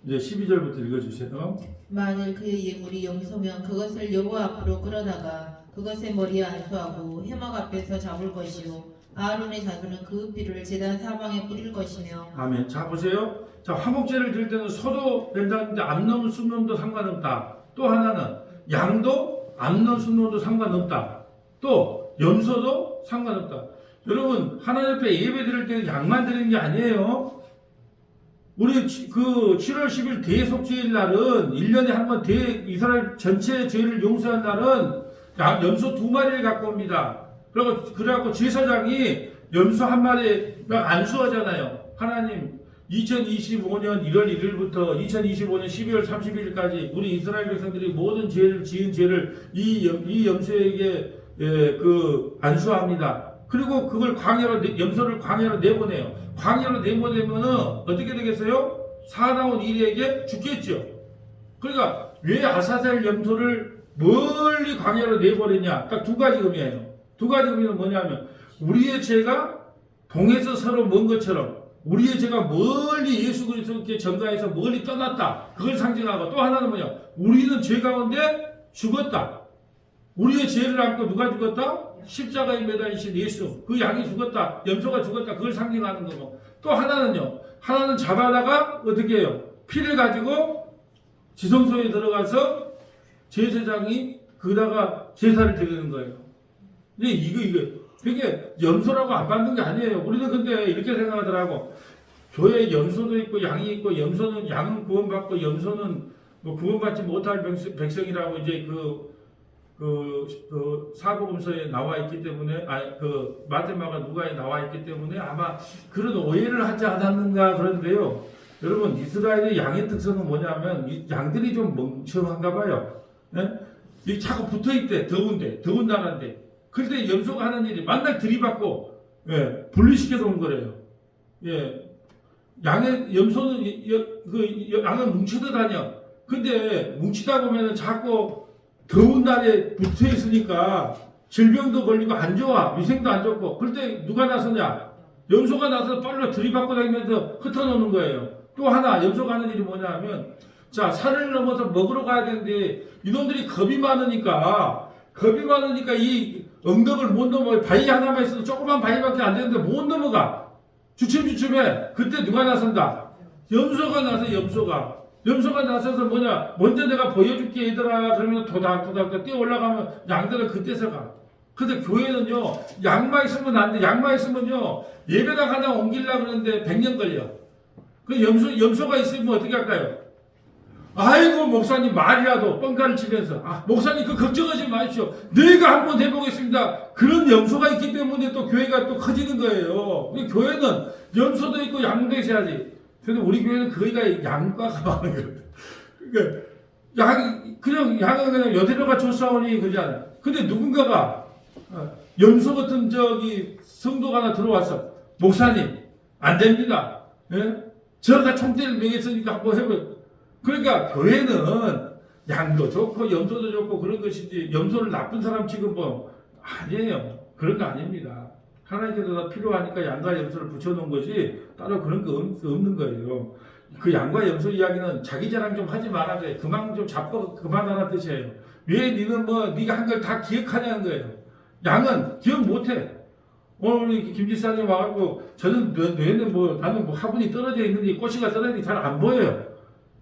이제 12절부터 읽어주세요. 만일 그의 예물이 염소면 그것을 여호와 앞으로 끌어다가 그것의 머리에 안수하고 회막 앞에서 잡을 것이요 아론의 자손은 그 피를 제단 사방에 뿌릴 것이며. 아멘. 자, 보세요. 자, 화목제를 드릴 때는 소도 된다는데 암놈, 순놈도 상관없다. 또 하나는 양도 암놈, 순놈도 상관없다. 또 염소도 상관없다. 여러분, 하나님 앞에 예배 드릴 때는 양만 드리는 게 아니에요. 우리 그 7월 10일 대속죄일 날은 1년에 한 번 이스라엘 전체 죄를 용서한 날은 염소 2마리를 갖고 옵니다. 그래갖고 제사장이 염소 1마리 안수하잖아요. 하나님 2025년 1월 1일부터 2025년 12월 31일까지 우리 이스라엘 백성들이 모든 죄를 지은 죄를 이 염소에게 그 안수합니다. 그리고 그걸 염소를 광야로 내보내요. 광야로 내보내면은 어떻게 되겠어요? 사나운 이리에게 죽겠죠. 그러니까 왜 아사셀 염소를 멀리 광야로 내버리냐? 딱 2가지 의미예요. 2가지 의미는 뭐냐면 우리의 죄가 동에서 서로 먼 것처럼 우리의 죄가 멀리 예수 그리스도께 전가해서 멀리 떠났다. 그걸 상징하고 또 하나는 뭐냐? 우리는 죄 가운데 죽었다. 우리의 죄를 안고 누가 죽었다? 십자가에 매달리신 예수. 그 양이 죽었다. 염소가 죽었다. 그걸 상징하는 거고. 또 하나는요. 하나는 잡아다가 어떻게 해요? 피를 가지고 지성소에 들어가서 제사장이 거기다가 제사를 드리는 거예요. 근데 그게 염소라고 안 받는 게 아니에요. 우리는 근데 이렇게 생각하더라고. 교회에 염소도 있고 양이 있고 양은 구원받고 염소는 뭐 구원받지 못할 백성이라고 이제 그 사복음서에 나와 있기 때문에 그 마테마가 누가에 나와 있기 때문에 아마 그런 오해를 하지 않았는가 그런데요. 여러분 이스라엘의 양의 특성은 뭐냐면 이 양들이 좀 멍청한가 봐요. 예? 이 자꾸 붙어있대. 더운 나라인데. 그런데 염소가 하는 일이 만날 들이받고 분리시켜 놓은 거래요. 예. 염소는 양은 뭉쳐서 다녀. 근데 뭉치다 보면은 자꾸 더운 날에 붙어 있으니까 질병도 걸리고 안 좋아. 위생도 안 좋고. 그럴 때 누가 나서냐? 염소가 나서 빨로 들이받고 다니면서 흩어놓는 거예요. 또 하나 염소가 하는 일이 뭐냐 하면 자, 산을 넘어서 먹으러 가야 되는데 이놈들이 겁이 많으니까 이 언덕을 못 넘어. 바위 하나만 있어도 조그만 바위밖에 안 되는데 못 넘어가. 주춤주춤해. 그때 누가 나선다? 염소가 나서 염소가 나서서 뭐냐? 먼저 내가 보여줄게 얘들아. 그러면 도닥도닥 뛰어 올라가면 양들은 그때서 가. 근데 교회는요, 양만 있으면 안 돼. 양만 있으면요, 예배당 하나 옮기려고 그러는데 100년 걸려. 그 염소가 있으면 어떻게 할까요? 아이고, 목사님 말이라도 뻥가를 치면서, 목사님 그 걱정하지 마십시오. 내가 한번 해보겠습니다. 그런 염소가 있기 때문에 또 교회가 또 커지는 거예요. 교회는 염소도 있고 양도 있어야지. 근데 우리 교회는 거기가 양과가 많은 거예요. 그러니까 양은 그냥 여대로가 쫓아오니 그러잖아요. 근데 누군가가 염소 같은 성도가 하나 들어왔어. 목사님 안 됩니다. 예? 저가 총대를 매겼으니까 한번 해보세요. 그러니까 교회는 양도 좋고 염소도 좋고 그런 것이지 염소를 나쁜 사람 취급은 아니에요. 그런 거 아닙니다. 하나님께서 다 필요하니까 양과 염소를 붙여놓은 것이 따로 그런 거 없는 거예요. 그 양과 염소 이야기는 자기 자랑 좀 하지 말아 그래. 그만 좀 잡고 그만하라는 뜻이에요. 왜 니는 네가 한 걸 다 기억하냐는 거예요. 양은 기억 못해. 오늘 우리 김지사님 와가지고 저는 뇌는 나는 화분이 떨어져 있는지 꽃이가 떨어지는지 잘 안 보여요.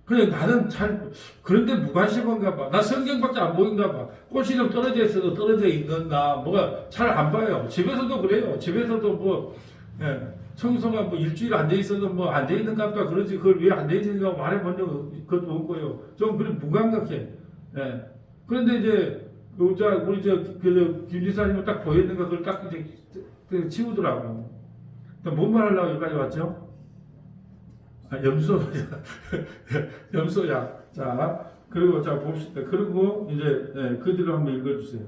그래 나는 잘 그런데 무관심한가 봐. 나 성경밖에 안 보인가 봐. 꽃이 좀 떨어져 있어도 떨어져 있는가 뭐가 잘 안 봐요. 집에서도 그래요. 집에서도 청소가 일주일 안 돼 있어도 안 돼 있는가 봐. 그러지 그걸 왜 안 돼 있는가 말해본 적 그것도 없고요. 좀 그래 무감각해. 예. 그런데 이제 우리 김지사님은 딱 보였는가 그걸 딱 이제 치우더라고. 뭔 말하려고 여기까지 왔죠? 염소야. 자, 그리고 자 봅시다. 그리고 이제 그대로 한번 읽어주세요.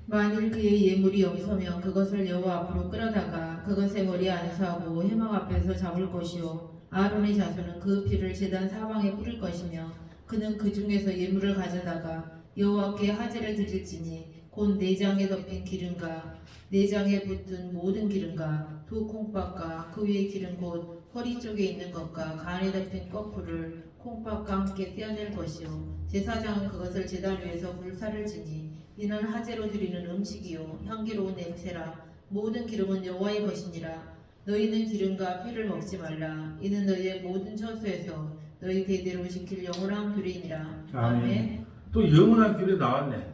만일 그의 예물이 염소면 그것을 여호와 앞으로 끌어다가 그것의 머리에 안수하고 회막 앞에서 잡을 것이요 아론의 자손은 그 피를 제단 사방에 뿌릴 것이며 그는 그 중에서 예물을 가져다가 여호와께 화제를 드릴지니 곧 내장에 덮인 기름과 내장에 붙은 모든 기름과 두 콩밥과 그 위의 기름 곧 허리 쪽에 있는 것과 간에 덮인 거풀을 콩밥과 함께 떼어낼 것이요 제사장은 그것을 제단 위에서 불사를 지니 이는 화제로 드리는 음식이요 향기로운 냄새라 모든 기름은 여호와의 것이니라 너희는 기름과 피를 먹지 말라 이는 너희의 모든 처소에서 너희 대대로 지킬 영원한 규례이니라. 아멘. 또 영원한 규례 나왔네.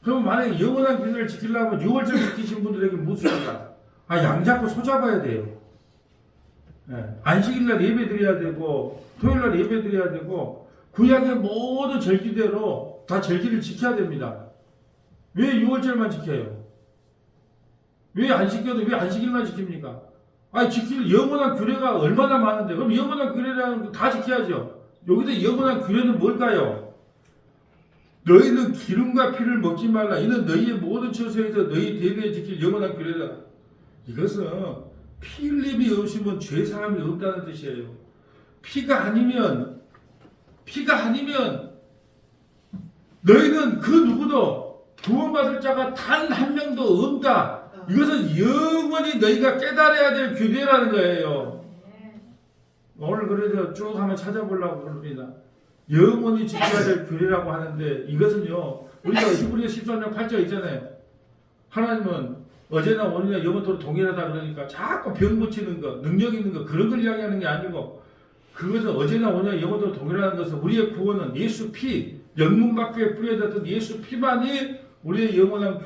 그럼 만약에 영원한 규례를 지키려면 6월절 지키신 분들에게 무슨 소리야? 양 잡고 소 잡아야 돼요. 안식일날 예배 드려야 되고 토요일날 예배 드려야 되고 구약의 모든 절기대로 다 절기를 지켜야 됩니다. 왜 6월절만 지켜요? 왜 안 지켜도 왜 안식일만 지킵니까? 지킬 영원한 규례가 얼마나 많은데 그럼 영원한 규례라는 거 다 지켜야죠. 여기서 영원한 규례는 뭘까요? 너희는 기름과 피를 먹지 말라. 이는 너희의 모든 처소에서 너희 대대에 지킬 영원한 규례다. 이것은 피 흘림이 없으면 죄사함이 없다는 뜻이에요. 피가 아니면 너희는 그 누구도 구원받을 자가 단 한 명도 없다. 이것은 영원히 너희가 깨달아야 될 규례라는 거예요. 오늘 그래서 쭉 한번 찾아보려고 그럽니다. 영원히 지켜야 될 규례라고 하는데 이것은요. 우리가 히브리서 13장 8절 있잖아요. 하나님은 어제나 오늘이나 영원토록 동일하다 그러니까 자꾸 병 고치는 거, 능력 있는 거 그런 걸 이야기하는 게 아니고 그것은 어제나 오늘이나 영원토록 동일하다는 것은 우리의 구원은 예수 피, 영문밖에 뿌려졌던 예수 피만이 우리의 영원한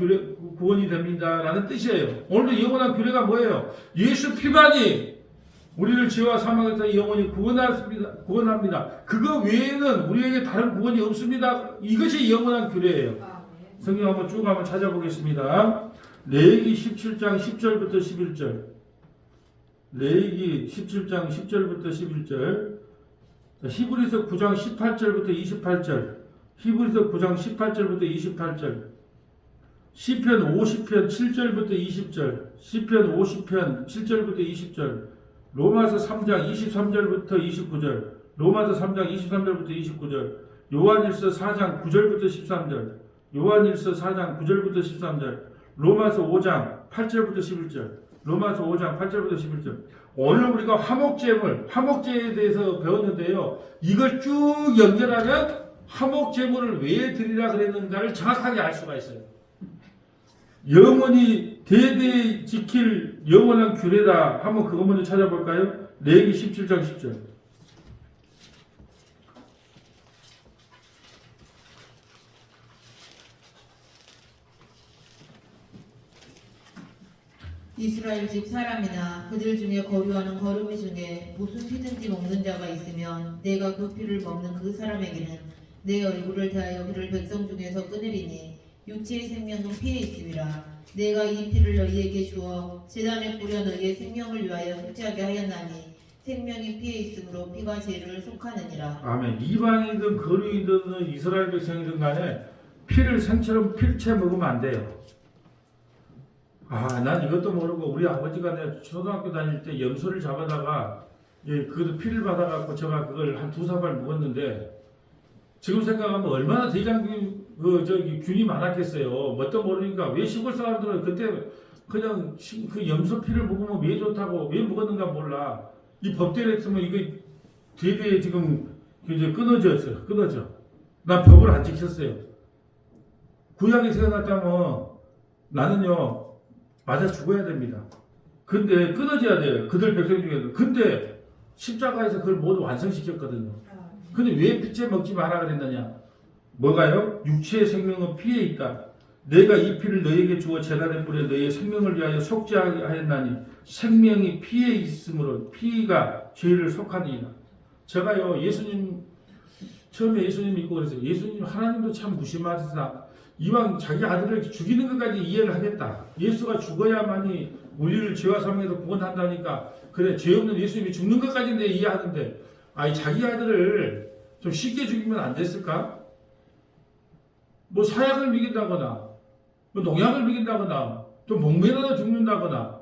구원이 됩니다라는 뜻이에요. 오늘도 영원한 규례가 뭐예요? 예수 피만이 우리를 죄와 사망에서 영원히 구원합니다. 그거 외에는 우리에게 다른 구원이 없습니다. 이것이 영원한 규례예요. 성경 한번 쭉 한번 찾아보겠습니다. 레위기 17장 10절부터 11절. 레위기 17장 10절부터 11절. 히브리서 9장 18절부터 28절. 히브리서 9장 18절부터 28절. 시편 50편 7절부터 20절. 시편 50편 7절부터 20절. 로마서 3장 23절부터 29절. 로마서 3장 23절부터 29절. 요한일서 4장 9절부터 13절. 요한일서 4장 9절부터 13절. 로마서 5장 8절부터 11절. 로마서 5장 8절부터 11절. 오늘 우리가 화목제에 대해서 배웠는데요. 이걸 쭉 연결하면 화목제물을 왜 드리라 그랬는가를 정확하게 알 수가 있어요. 영원히 대대에 지킬 영원한 규례다. 한번 그거 먼저 찾아볼까요? 레위기 17장 10절. 이스라엘 집 사람이나 그들 중에 거류하는 거류미 중에 무슨 피든지 먹는 자가 있으면 내가 그 피를 먹는 그 사람에게는 내 얼굴을 대하여 그를 백성 중에서 끊으리니 육체의 생명은 피에 있음이라. 내가 이 피를 너희에게 주어 제단에 뿌려 너희의 생명을 위하여 흡지하게 하였나니 생명이 피에 있으므로 피가 죄를 속하느니라. 아멘. 이방이든 거류이든 이스라엘 백성이든 간에 피를 생처럼 필채 먹으면 안 돼요. 난 이것도 모르고 우리 아버지가 내 초등학교 다닐 때 염소를 잡아다가 그것도 피를 받아갖고 제가 그걸 한 2사발 먹었는데 지금 생각하면 얼마나 대장균 균이 많았겠어요. 뭣도 모르니까 왜 시골 사람들은 그때 그냥 그 염소 피를 먹으면 왜 좋다고 왜 먹었는가 몰라. 이 법대로 했으면 이거 되게 지금 이제 끊어져. 난 법을 안 지켰어요. 구약이 생각났다면 나는요 맞아 죽어야 됩니다. 근데 끊어져야 돼요. 그들 백성 중에서. 근데 십자가에서 그걸 모두 완성시켰거든요. 근데 왜 피째 먹지 마라 그랬느냐? 뭐가요? 육체의 생명은 피에 있다. 내가 이 피를 너에게 주어 제단에 뿌려 너의 생명을 위하여 속죄하게 하였나니 생명이 피에 있으므로 피가 죄를 속하니이다. 제가요 예수님 처음에 예수님 믿고 그랬어요. 예수님 하나님도 참 무심하시다. 이왕 자기 아들을 죽이는 것까지 이해를 하겠다. 예수가 죽어야만이 우리를 죄와 사망에서 구원한다니까. 그래 죄 없는 예수님이 죽는 것까지는 내 이해하는데 아이 자기 아들을 좀 쉽게 죽이면 안 됐을까? 뭐 사약을 먹인다거나 뭐 농약을 먹인다거나 또 목매라도 죽는다거나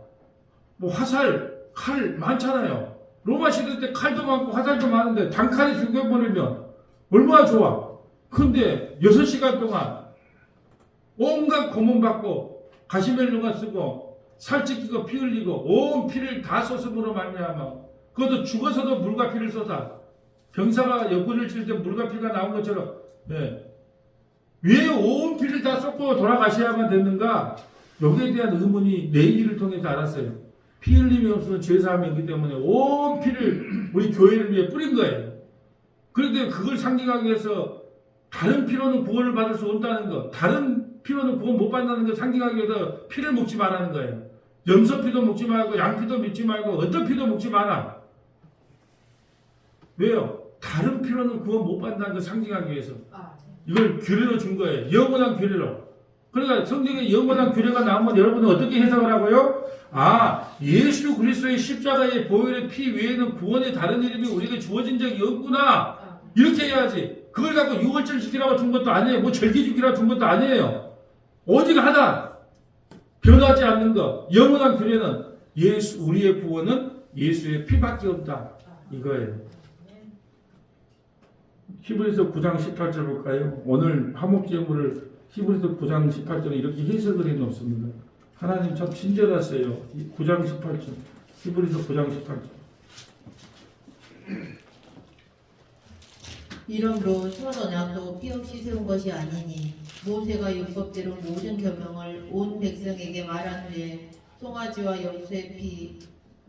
뭐 화살 칼 많잖아요. 로마 시대 때 칼도 많고 화살도 많은데 단칼에 죽여버리면 얼마나 좋아. 근데 6시간 동안 온갖 고문 받고 가시멜로가 쓰고 살찌끼고 피 흘리고 온 피를 다 쏟음으로 말미암아 그것도 죽어서도 물과 피를 쏟아. 병사가 옆구리를 칠 때 물과 피가 나온 것처럼 왜 온 피를 다 쏟고 돌아가셔야만 됐는가? 여기에 대한 의문이 내 일을 통해서 알았어요. 피 흘림이 없으면 죄사함이 있기 때문에 온 피를 우리 교회를 위해 뿌린 거예요. 그런데 그걸 상징하기 위해서 다른 피로는 구원을 받을 수 없다는 거, 다른 피로는 구원 못 받는다는 걸 상징하기 위해서 피를 먹지 말라는 거예요. 염소피도 먹지 말고 양피도 먹지 말고 어떤 피도 먹지 마라. 왜요? 다른 피로는 구원 못 받는다는 걸 상징하기 위해서. 이걸 규례로 준 거예요. 영원한 규례로. 그러니까 성경에 영원한 규례가 나오면 여러분은 어떻게 해석을 하고요? 아, 예수 그리스도의 십자가의 보혈의 피 외에는 구원의 다른 이름이 우리에게 주어진 적이 없구나. 이렇게 해야지. 그걸 갖고 유월절 지키라고 준 것도 아니에요. 뭐 절기 지키라고 준 것도 아니에요. 오직 하나. 변하지 않는 것. 영원한 규례는 우리의 구원은 예수의 피밖에 없다. 이거예요. 히브리서 9장 18절 볼까요? 오늘 화목제물을 히브리서 9장 18절에 이렇게 해석을 해놓습니다. 하나님 참 친절하세요. 9장 18절. 히브리서 9장 18절. 이러므로 첫 언약도 피 없이 세운 것이 아니니 모세가 율법대로 모든 계명을 온 백성에게 말한 후에 송아지와 염소의 피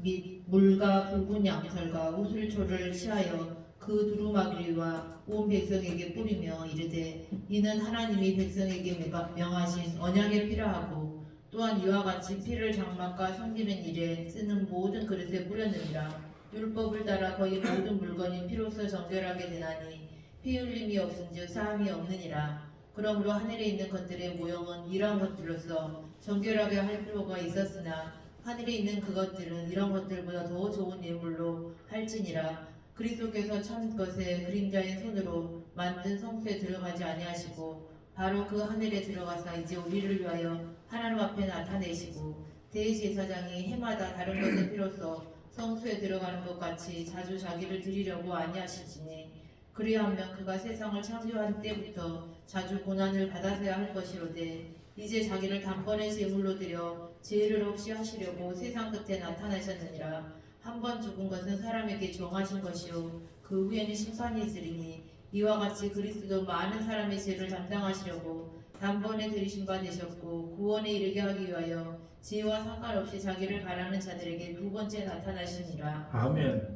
및 물과 붉은 양털과 우슬초를 취하여 그 두루마기와 온 백성에게 뿌리며 이르되 이는 하나님이 백성에게 명하신 언약의 피라 하고 또한 이와 같이 피를 장막과 섬기는 일에 쓰는 모든 그릇에 뿌렸느니라. 율법을 따라 거의 모든 물건이 피로써 정결하게 되나니 피 흘림이 없은즉 사함이 없느니라. 그러므로 하늘에 있는 것들의 모형은 이러한 것들로서 정결하게 할 필요가 있었으나 하늘에 있는 그것들은 이런 것들보다 더 좋은 예물로 할지니라. 그리스도께서 참 것의 그림자인 손으로 만든 성소에 들어가지 아니하시고 바로 그 하늘에 들어가사 이제 우리를 위하여 하나님 앞에 나타내시고 대제사장이 해마다 다른 것의 피로써 성소에 들어가는 것 같이 자주 자기를 드리려고 아니하실지니 그리하면 그가 세상을 창조한 때부터 자주 고난을 받아서야 할 것이로되 이제 자기를 단번에 제물로 드려 죄를 없이 하시려고 세상 끝에 나타나셨느니라. 한 번 죽은 것은 사람에게 정하신 것이요 그 후에는 심판이 있으리니 이와 같이 그리스도도 많은 사람의 죄를 담당하시려고 단번에 들이신 바 되셨고 구원에 이르게 하기 위하여 죄와 상관없이 자기를 바라는 자들에게 두 번째 나타나시니라. 아멘.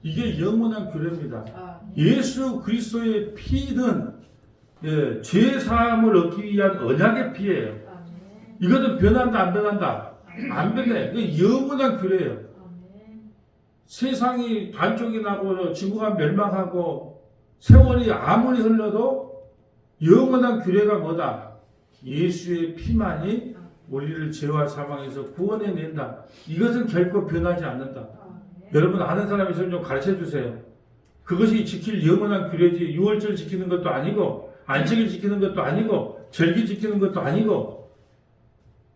이게 영원한 규례입니다. 예수 그리스도의 피는 죄 사함을 얻기 위한 언약의 피예요. 이것은 변한다 안 변한다? 안 변해. 이게 영원한 규례예요. 세상이 반쪽이 나고 지구가 멸망하고 세월이 아무리 흘러도 영원한 규례가 뭐다? 예수의 피만이 우리를 죄와 사망에서 구원해낸다. 이것은 결코 변하지 않는다. 여러분 아는 사람이 있으면 좀 가르쳐 주세요. 그것이 지킬 영원한 규례지 유월절 지키는 것도 아니고 안식일 지키는 것도 아니고 절기 지키는 것도 아니고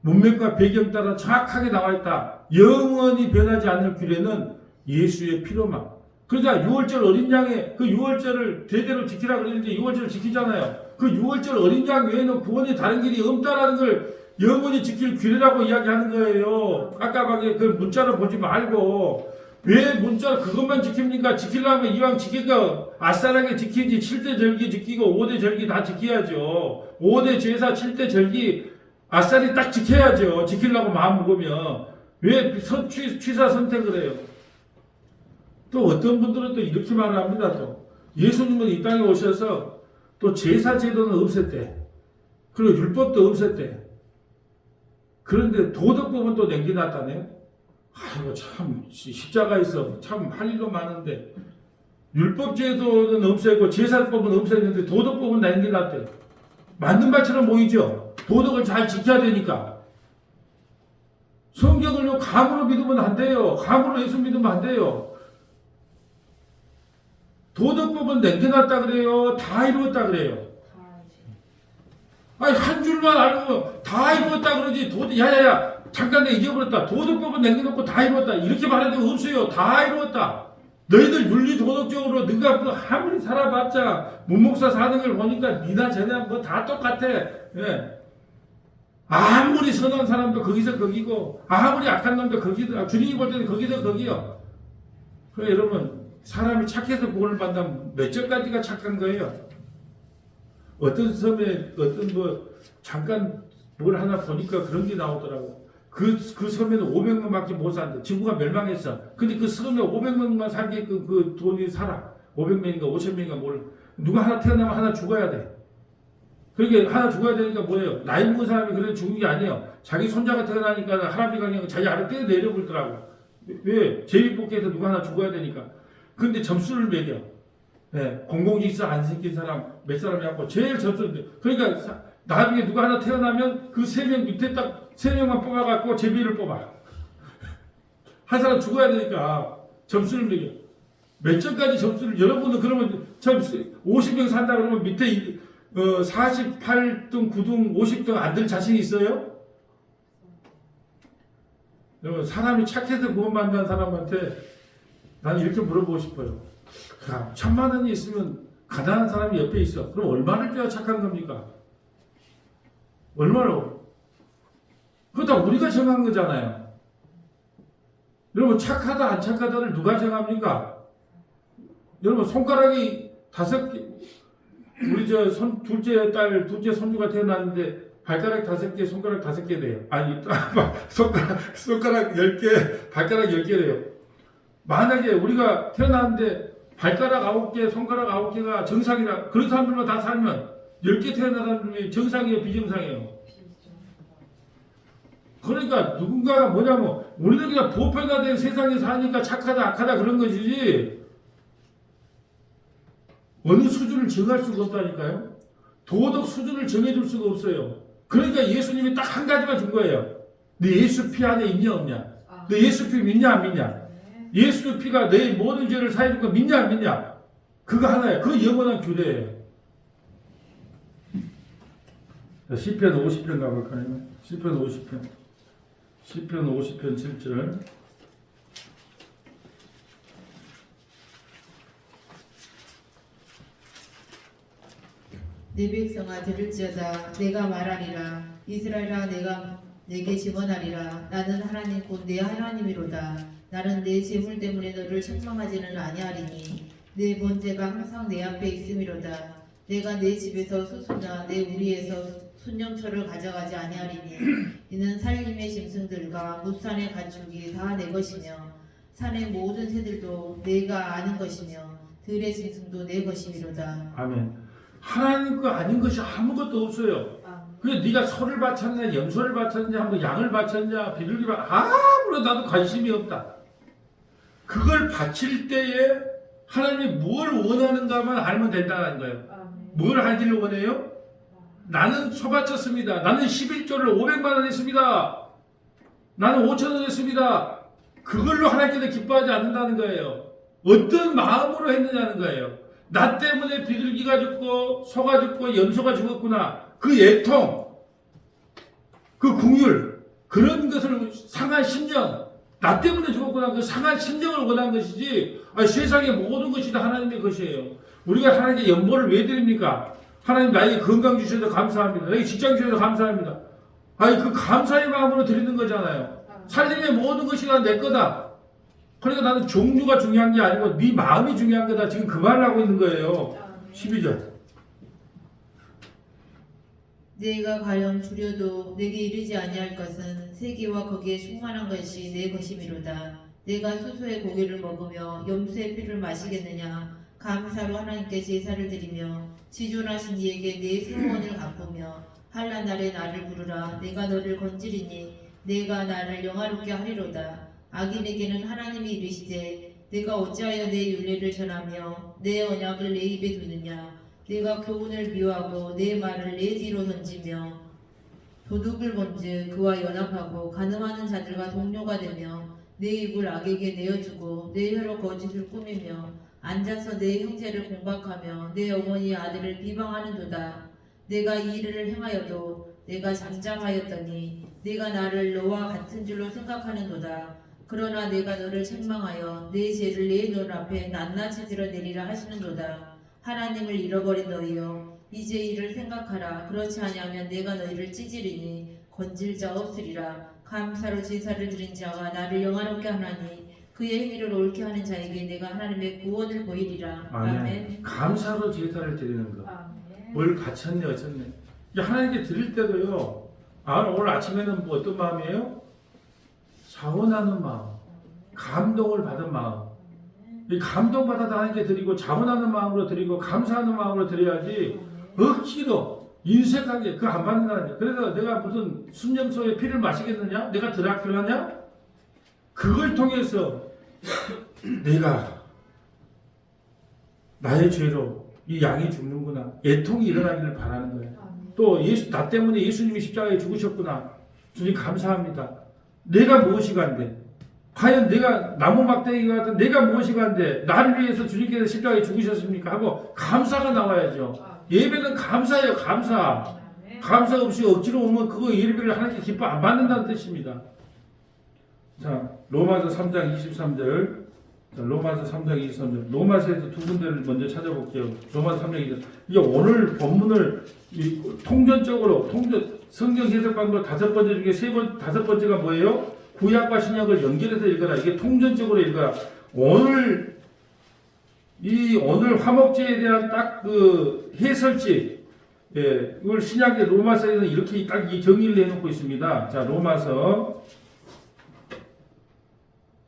문맥과 배경 따라 정확하게 나와 있다. 영원히 변하지 않는 규례는 예수의 피로만. 그러자 유월절 어린 양의 그 유월절을 대대로 지키라 그러는데 유월절을 지키잖아요. 그 유월절 어린 양 외에는 구원의 다른 길이 없다라는 걸 영원히 지킬 규례라고 이야기하는 거예요. 깝깝하게 그 문자로 보지 말고 왜 문자로 그것만 지킵니까? 지키려면 이왕 지키고 아싸라게 지키지 7대 절기 지키고 5대 절기 다 지켜야죠. 5대 제사 7대 절기 아싸리 딱 지켜야죠. 지키려고 마음 먹으면 왜 취사 선택을 해요? 또 어떤 분들은 또 이렇게 말을 합니다. 또 예수님은 이 땅에 오셔서 또 제사 제도는 없앴대. 그리고 율법도 없앴대. 그런데 도덕법은 또 남겨놨다네요. 아이고 참 십자가에서 참 할 일도 많은데 율법 제도는 없애고 제사법은 없앴는데 도덕법은 남겨놨대. 맞는 말처럼 보이죠. 도덕을 잘 지켜야 되니까. 성경을요 감으로 믿으면 안 돼요. 감으로 예수 믿으면 안 돼요. 도덕법은 남겨놨다 그래요. 다 이루었다 그래요. 아니 한 줄만 알고 다 이루었다 그러지. 야야야 잠깐 내가 잊어버렸다. 도덕법은 남겨놓고 다 이루었다. 이렇게 말하는 게 없어요. 다 이루었다. 너희들 윤리 도덕적으로 네가 뭐 아무리 살아봤자 문목사 사는 걸 보니까 니나 쟤나 뭐 다 똑같아. 예. 아무리 선한 사람도 거기서 거기고 아무리 악한 놈도 거기서 주님이 볼 때는 거기서 거기요. 그래 여러분 사람이 착해서 구원을 받는다면 몇 절까지가 착한 거예요? 어떤 섬에 어떤 뭐 잠깐 뭘 하나 보니까 그런 게 나오더라고. 그 섬에는 500명밖에 못 산대. 지구가 멸망했어. 근데 그 섬에 500명만 살게끔 그 돈이 살아. 500명인가 50명인가 뭘. 누가 하나 태어나면 하나 죽어야 돼. 그러니까 하나 죽어야 되니까 뭐예요? 나이 먹은 사람이 그래 죽는 게 아니에요. 자기 손자가 태어나니까 할아버지가 그냥 자기 아래 떼어 내려버리더라고. 왜? 제비뽑기에서 누가 하나 죽어야 되니까. 근데 점수를 매겨. 네, 공공직사 안 시킨 사람 몇 사람이었고 제일 점수를 그러니까 나중에 누가 하나 태어나면 그 3명 밑에 딱 3명만 뽑아갖고 제비를 뽑아. 한 사람 죽어야 되니까 점수를 매겨. 몇 점까지 점수를 여러분도 그러면 50명 산다 그러면 밑에 48등, 9등, 50등 안 될 자신 있어요? 여러분 사람이 착해서 구원받는 사람한테 나는 이렇게 물어보고 싶어요. 1,000만 원이 있으면 가난한 사람이 옆에 있어. 그럼 얼마를 줘야 착한 겁니까? 얼마로? 그거 다 우리가 정한 거잖아요. 여러분 착하다 안 착하다를 누가 정합니까? 여러분 손가락이 5개 우리 둘째 딸 둘째 손주가 태어났는데 발가락 5개 손가락 5개 돼요. 아니 손가락 10개 발가락 10개 돼요. 만약에 우리가 태어났는데 발가락 9개 손가락 9개가 정상이라 그런 사람들만 다 살면 10개 태어난 사람들이 정상이에요 비정상이에요? 그러니까 누군가가 뭐냐면 우리는 그냥 보편화된 세상에 사니까 착하다 악하다 그런 것이지 어느 수준을 정할 수가 없다니까요. 도덕 수준을 정해줄 수가 없어요. 그러니까 예수님이 딱 한 가지만 준 거예요. 네 예수 피 안에 있냐 없냐? 너 예수 피 믿냐 안 믿냐? 예수 피가 내 모든 죄를 사해준 거 믿냐 안 믿냐? 그거 하나예요. 그 영원한 규례예요. 시편 50편 가볼까요? 시편 50편 7절 내 백성아 들을지어다 내가 말하리라 이스라엘아 내가 내게 증언하리라 나는 하나님 곧 내 하나님이로다 나는 내 재물 때문에 너를 책망하지는 아니하리니 내 번제가 항상 내 앞에 있음이로다 내가 내 집에서 수수나 내 우리에서 순념초를 가져가지 아니하리니 이는 살림의 짐승들과 무산의 가축이 다 내 것이며 산의 모든 새들도 내가 아는 것이며 들의 짐승도 내 것이미로다. 아멘. 하나님 거 아닌 것이 아무것도 없어요. 그래 네가 소를 바쳤냐 염소를 바쳤냐 뭐 양을 바쳤냐 비둘기 아무런 나도 관심이 없다. 그걸 바칠 때에 하나님이 뭘 원하는가만 알면 된다는 거예요. 뭘 하기를 원해요? 나는 소 바쳤습니다. 나는 11조를 500만 원 했습니다. 나는 5천 원 했습니다. 그걸로 하나님께서 기뻐하지 않는다는 거예요. 어떤 마음으로 했느냐는 거예요. 나 때문에 비둘기가 죽고 소가 죽고 염소가 죽었구나. 그 애통, 그 궁율, 그런 것을 상한 심정, 나 때문에 죽었구나. 그 상한 심정을 원한 것이지 세상의 모든 것이 다 하나님의 것이에요. 우리가 하나님께 연보를 왜 드립니까? 하나님 나에게 건강 주셔서 감사합니다. 나에게 직장 주셔서 감사합니다. 그 감사의 마음으로 드리는 거잖아요. 살림의 모든 것이 다 내 거다. 그러니까 나는 종류가 중요한 게 아니고 네 마음이 중요한 거다. 지금 그 말을 하고 있는 거예요. 12절. 내가 가령 주려도 내게 이르지 아니할 것은 세계와 거기에 충만한 것이 내 것이미로다. 내가 소소의 고기를 먹으며 염소의 피를 마시겠느냐? 감사로 하나님께 제사를 드리며 지존하신 이에게 내 세원을 갚으며 한란 날에 나를 부르라. 내가 너를 건지리니 내가 나를 영화롭게 하리로다. 악인에게는 하나님이 이르시되 내가 어찌하여 내 율례를 전하며 내 언약을 내 입에 두느냐? 내가 교훈을 미워하고 내 말을 내 뒤로 던지며 도둑을 본즉 그와 연합하고 간음하는 자들과 동료가 되며 내 입을 악에게 내어주고 내 혀로 거짓을 꾸미며 앉아서 내 형제를 공박하며 내 어머니의 아들을 비방하는도다. 내가 이 일을 행하여도 내가 잠잠하였더니 내가 나를 너와 같은 줄로 생각하는도다. 그러나 내가 너를 책망하여 내 죄를 내 눈 앞에 낱낱이 드러내리라 하시는도다. 하나님을 잃어버린 너희여 이제 이를 생각하라. 그렇지 아니하면 내가 너희를 찢으리니 건질 자 없으리라. 감사로 제사를 드린 자가 나를 영화롭게 하나니 그의 행위를 옳게 하는 자에게 내가 하나님의 구원을 보이리라. 아멘. 감사로 제사를 드리는 것. 아멘. 뭘 바쳤네 어쩌네. 하나님께 드릴 때도요. 오늘 아침에는 뭐 어떤 마음이에요? 자원하는 마음, 감동을 받은 마음. 이 감동받아서 하나님께 드리고 자원하는 마음으로 드리고 감사하는 마음으로 드려야지 억지로 인색하게 그거 안 받는다는 거예요. 그래서 내가 무슨 순념소의 피를 마시겠느냐? 내가 드라큘라냐? 그걸 통해서 내가 나의 죄로 이 양이 죽는구나. 애통이 일어나기를 바라는 거예요. 또 나 때문에 예수님이 십자가에 죽으셨구나. 주님 감사합니다. 내가 무엇이가 안 돼? 과연 내가 나무 막대기가 같은 내가 무엇이가 안 돼? 나를 위해서 주님께서 십자가에 죽으셨습니까? 하고 감사가 나와야죠. 예배는 감사예요. 감사. 감사 없이 억지로 오면 그거 예배를 하나님께 기뻐 안 받는다는 뜻입니다. 자, 로마서 3장 23절. 자, 로마서 3장 23절. 로마서에서 두 군데를 먼저 찾아볼게요. 로마서 3장 23절. 이게 오늘 본문을 통전적으로 성경 해석 방법 다섯 번째 중에 다섯 번째가 뭐예요? 구약과 신약을 연결해서 읽어라. 이게 통전적으로 읽어라. 오늘 화목제에 대한 딱 그 해설지, 예, 이걸 신약의 로마서에서는 이렇게 딱 이 정의를 해놓고 있습니다. 자, 로마서,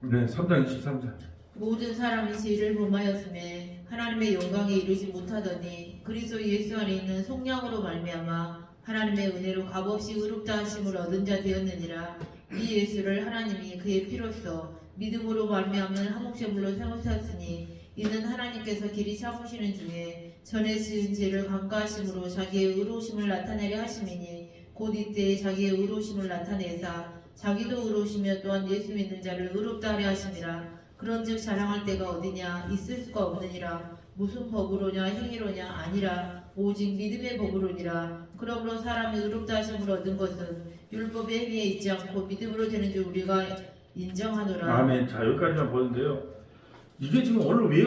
네, 3장 23절. 모든 사람이 죄를 범하였음에 하나님의 영광에 이르지 못하더니 그리스도 예수 안에 있는 속량으로 말미암아 하나님의 은혜로 값없이 의롭다 하심을 얻은 자 되었느니라. 이 예수를 하나님이 그의 피로써 믿음으로 말미암는 화목제물로 세우셨으니 이는 하나님께서 길이 참으시는 중에 전에 지은 죄를 간과하심으로 자기의 의로우심을 나타내려 하심이니 곧 이때 자기의 의로우심을 나타내사 자기도 의로우시며 또한 예수 믿는 자를 의롭다 하려 하심이라. 그런즉 자랑할 데가 어디냐? 있을 수가 없느니라. 무슨 법으로냐? 행위로냐? 아니라 오직 믿음의 법으로니라. 그러므로 사람이 의롭다 하심을 얻은 것은 율법의 행위에 있지 않고 믿음으로 되는 줄 우리가 인정하노라. 아멘. 자, 여기까지만 보는데요. 이게 지금 오늘 왜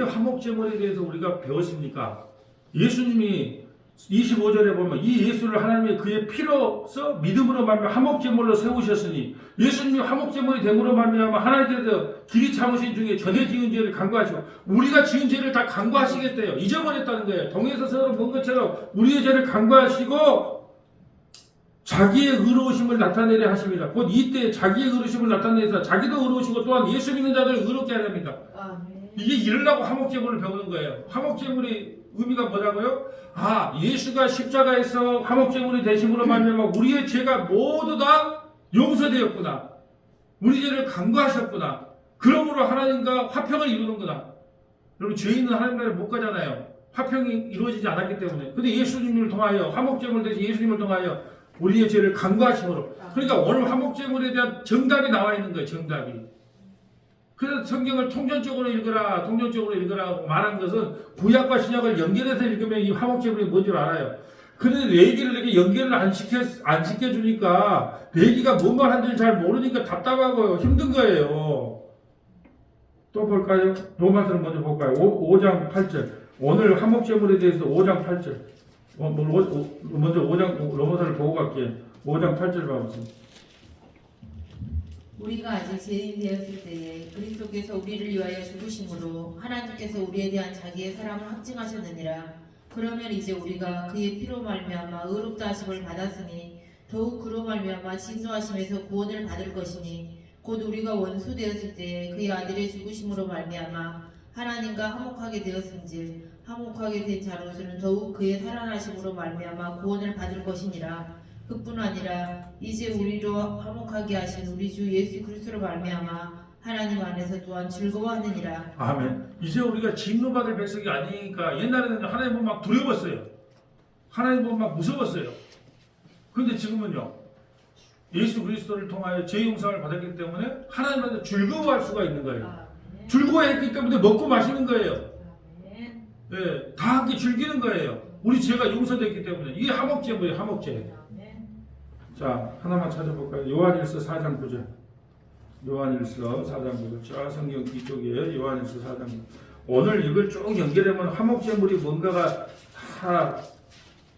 화목제물에 대해서 우리가 배웠습니까? 예수님이 25절에 보면 이 예수를 하나님이 그의 피로써 믿음으로 말미암아 화목제물로 세우셨으니 예수님이 화목제물이 됨으로 말미암아 하나님께서 길이 참으신 중에 전에 지은 죄를 간과하시고 우리가 지은 죄를 다 간과하시겠대요. 잊어버렸다는 거예요. 동에서 서로 본 것처럼 우리의 죄를 간과하시고 자기의 의로우심을 나타내려 하십니다. 곧 이때 자기의 의로우심을 나타내서 자기도 의로우시고 또한 예수 믿는 자들을 의롭게 하려 합니다. 이게 이르려고 화목제물을 배우는 거예요. 화목제물의 의미가 뭐라고요? 예수가 십자가에서 화목제물이 되심으로 말미암아 우리의 죄가 모두 다 용서되었구나. 우리 죄를 간과하셨구나. 그러므로 하나님과 화평을 이루는구나. 여러분 죄인은 하나님 나라에 못 가잖아요. 화평이 이루어지지 않았기 때문에. 근데 예수님을 통하여 화목제물 대신 예수님을 통하여 우리의 죄를 간과하심으로. 그러니까 오늘 화목제물에 대한 정답이 나와 있는 거예요. 정답이. 그래서 성경을 통전적으로 읽으라고 말한 것은 구약과 신약을 연결해서 읽으면 이 화목제물이 뭔지 알아요. 그런데 레위기를 이렇게 연결을 안 시켜주니까 레위기가 뭔 말 하는지 잘 모르니까 답답하고 힘든 거예요. 또 볼까요? 로마서를 먼저 볼까요? 5장 8절. 오늘 화목제물에 대해서 5장 8절. 먼저 5장 로마서를 보고 갈게요. 5장 8절 봐보세요. 우리가 아직 죄인 되었을 때에 그리스도께서 우리를 위하여 죽으심으로 하나님께서 우리에 대한 자기의 사랑을 확증하셨느니라. 그러면 이제 우리가 그의 피로 말미암아 의롭다 하심을 받았으니 더욱 그로 말미암아 진노하심에서 구원을 받을 것이니 곧 우리가 원수 되었을 때 그의 아들의 죽으심으로 말미암아 하나님과 화목하게 되었은즉 화목하게 된 자로서는 더욱 그의 살아나심으로 말미암아 구원을 받을 것이니라. 그뿐 아니라 이제 우리로 화목하게 하신 우리 주 예수 그리스도로 말미암아 하나님 안에서 또한 즐거워하느니라. 아멘. 이제 우리가 진노받을 백성이 아니니까 옛날에는 하나님 보면 막 두려웠어요. 하나님 보면 막 무서웠어요. 그런데 지금은요. 예수 그리스도를 통하여 죄 용서를 받았기 때문에 하나님한테 즐거워할 수가 있는 거예요. 즐거워했기 때문에 먹고 마시는 거예요. 예, 다 함께 즐기는 거예요. 우리 죄가 용서됐기 때문에. 이게 화목제물이에요. 화목제. 자, 하나만 찾아볼까요? 요한일서 4장 9절. 요한일서 4장 9절. 저 성경 뒤쪽이에요. 요한일서 4장 9절. 오늘 이걸 쭉 연결하면 화목제물이 뭔가가 다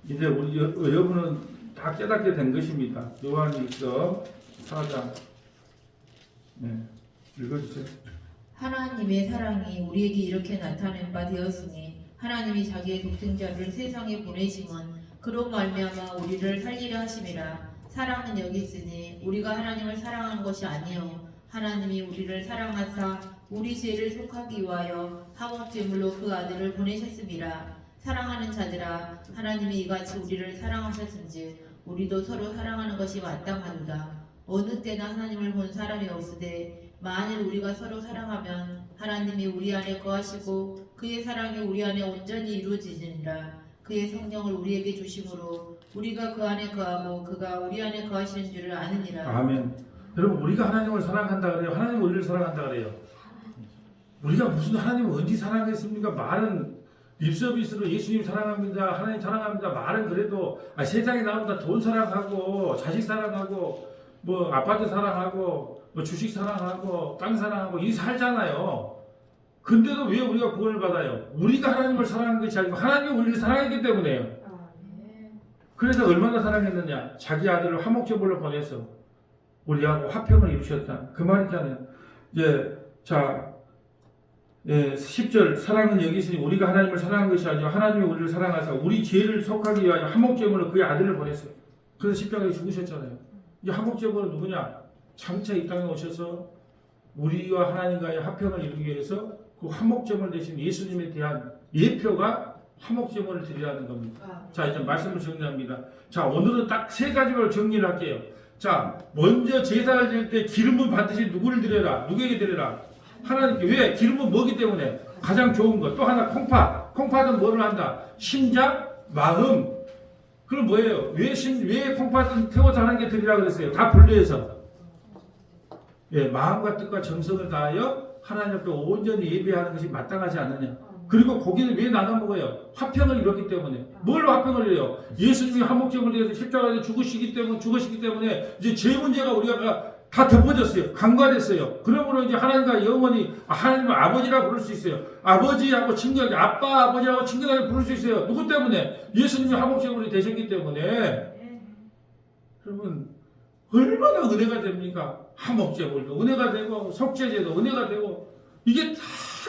이제 우리 여러분은 다 깨닫게 된 것입니다. 요한일서 4장. 네, 읽어주세요. 하나님의 사랑이 우리에게 이렇게 나타낸 바 되었으니 하나님이 자기의 독생자를 세상에 보내심은 그로 말미암아 우리를 살리려 하심이라. 사랑은 여기 있으니 우리가 하나님을 사랑하는 것이 아니요 하나님이 우리를 사랑하사 우리 죄를 속하기 위하여 화목제물로 그 아들을 보내셨음이라. 사랑하는 자들아 하나님이 이같이 우리를 사랑하셨은즉 우리도 서로 사랑하는 것이 마땅하도다. 어느 때나 하나님을 본 사람이 없으되 만일 우리가 서로 사랑하면 하나님이 우리 안에 거하시고 그의 사랑이 우리 안에 온전히 이루어지니라. 그의 성령을 우리에게 주심으로 우리가 그 안에 거하고 그가 우리 안에 거하시는 줄을 아느니라. 아멘. 여러분 우리가 하나님을 사랑한다 그래요. 하나님은 우리를 사랑한다 그래요. 우리가 무슨 하나님을 언제 사랑했습니까? 말은 립서비스로 예수님 사랑합니다. 하나님 사랑합니다. 말은 그래도 세상에 나온다 돈 사랑하고 자식 사랑하고 뭐 아파트 사랑하고 뭐 주식 사랑하고 땅 사랑하고 이 살잖아요. 근데도 왜 우리가 구원을 받아요? 우리가 하나님을 사랑한 것이 아니고 하나님이 우리를 사랑했기 때문에요. 그래서 얼마나 사랑했느냐? 자기 아들을 화목제물로 보내서 우리하고 화평을 이루셨다. 그 말이잖아요. 이제 자 10절 사랑은 여기 있으니 우리가 하나님을 사랑한 것이 아니라 하나님이 우리를 사랑하사 우리 죄를 속하기 위하여 화목제물로 그의 아들을 보냈어요. 그래서 십자가에 죽으셨잖아요. 이 화목제물은 누구냐? 장차 이 땅에 오셔서 우리와 하나님과의 화평을 이루기 위해서 그 화목제물 대신 예수님에 대한 예표가 화목제물을 드리라는 겁니다. 자, 이제 말씀을 정리합니다. 자, 오늘은 딱 세 가지로 정리를 할게요. 자, 먼저 제사를 드릴 때 기름은 반드시 누구를 드려라? 누구에게 드려라? 하나님께. 왜? 기름은 뭐기 때문에? 가장 좋은 것. 또 하나 콩팥. 콩팥은 뭐를 한다? 심장, 마음. 그럼 뭐예요? 왜 콩팥은 태워서 하나님께 드리라 그랬어요? 다 분류해서. 예, 마음과 뜻과 정성을 다하여 하나님 앞에 온전히 예배하는 것이 마땅하지 않느냐. 그리고 고기를 왜 나눠 먹어요? 화평을 이뤘기 때문에. 뭘로 화평을 이뤄요? 예수님이 화목제물을 위해서 십자가에 죽으시기 때문에 이제 죄 문제가 우리가 다 덮어졌어요. 간과됐어요. 그러므로 이제 하나님과 영원히 하나님을 아버지라고 부를 수 있어요. 아버지하고 친근하게 아빠 아버지하고 친근하게 부를 수 있어요. 누구 때문에? 예수님이 화목제물이 되셨기 때문에. 여러분 얼마나 은혜가 됩니까? 화목제물도 은혜가 되고 속죄제도 은혜가 되고 이게 다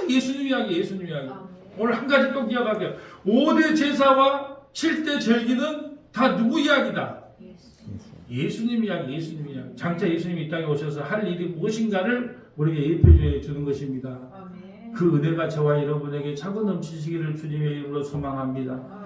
예수님 이야기, 예수님 이야기. 오늘 한 가지 또 기억할게요. 5대 제사와 7대 절기는 다 누구 이야기다? 예수님 이야기, 예수님 이야기. 장차 예수님이 이 땅에 오셔서 할 일이 무엇인가를 우리에게 예표해 주는 것입니다. 그 은혜가 저와 여러분에게 차고 넘치시기를 주님의 이름으로 소망합니다.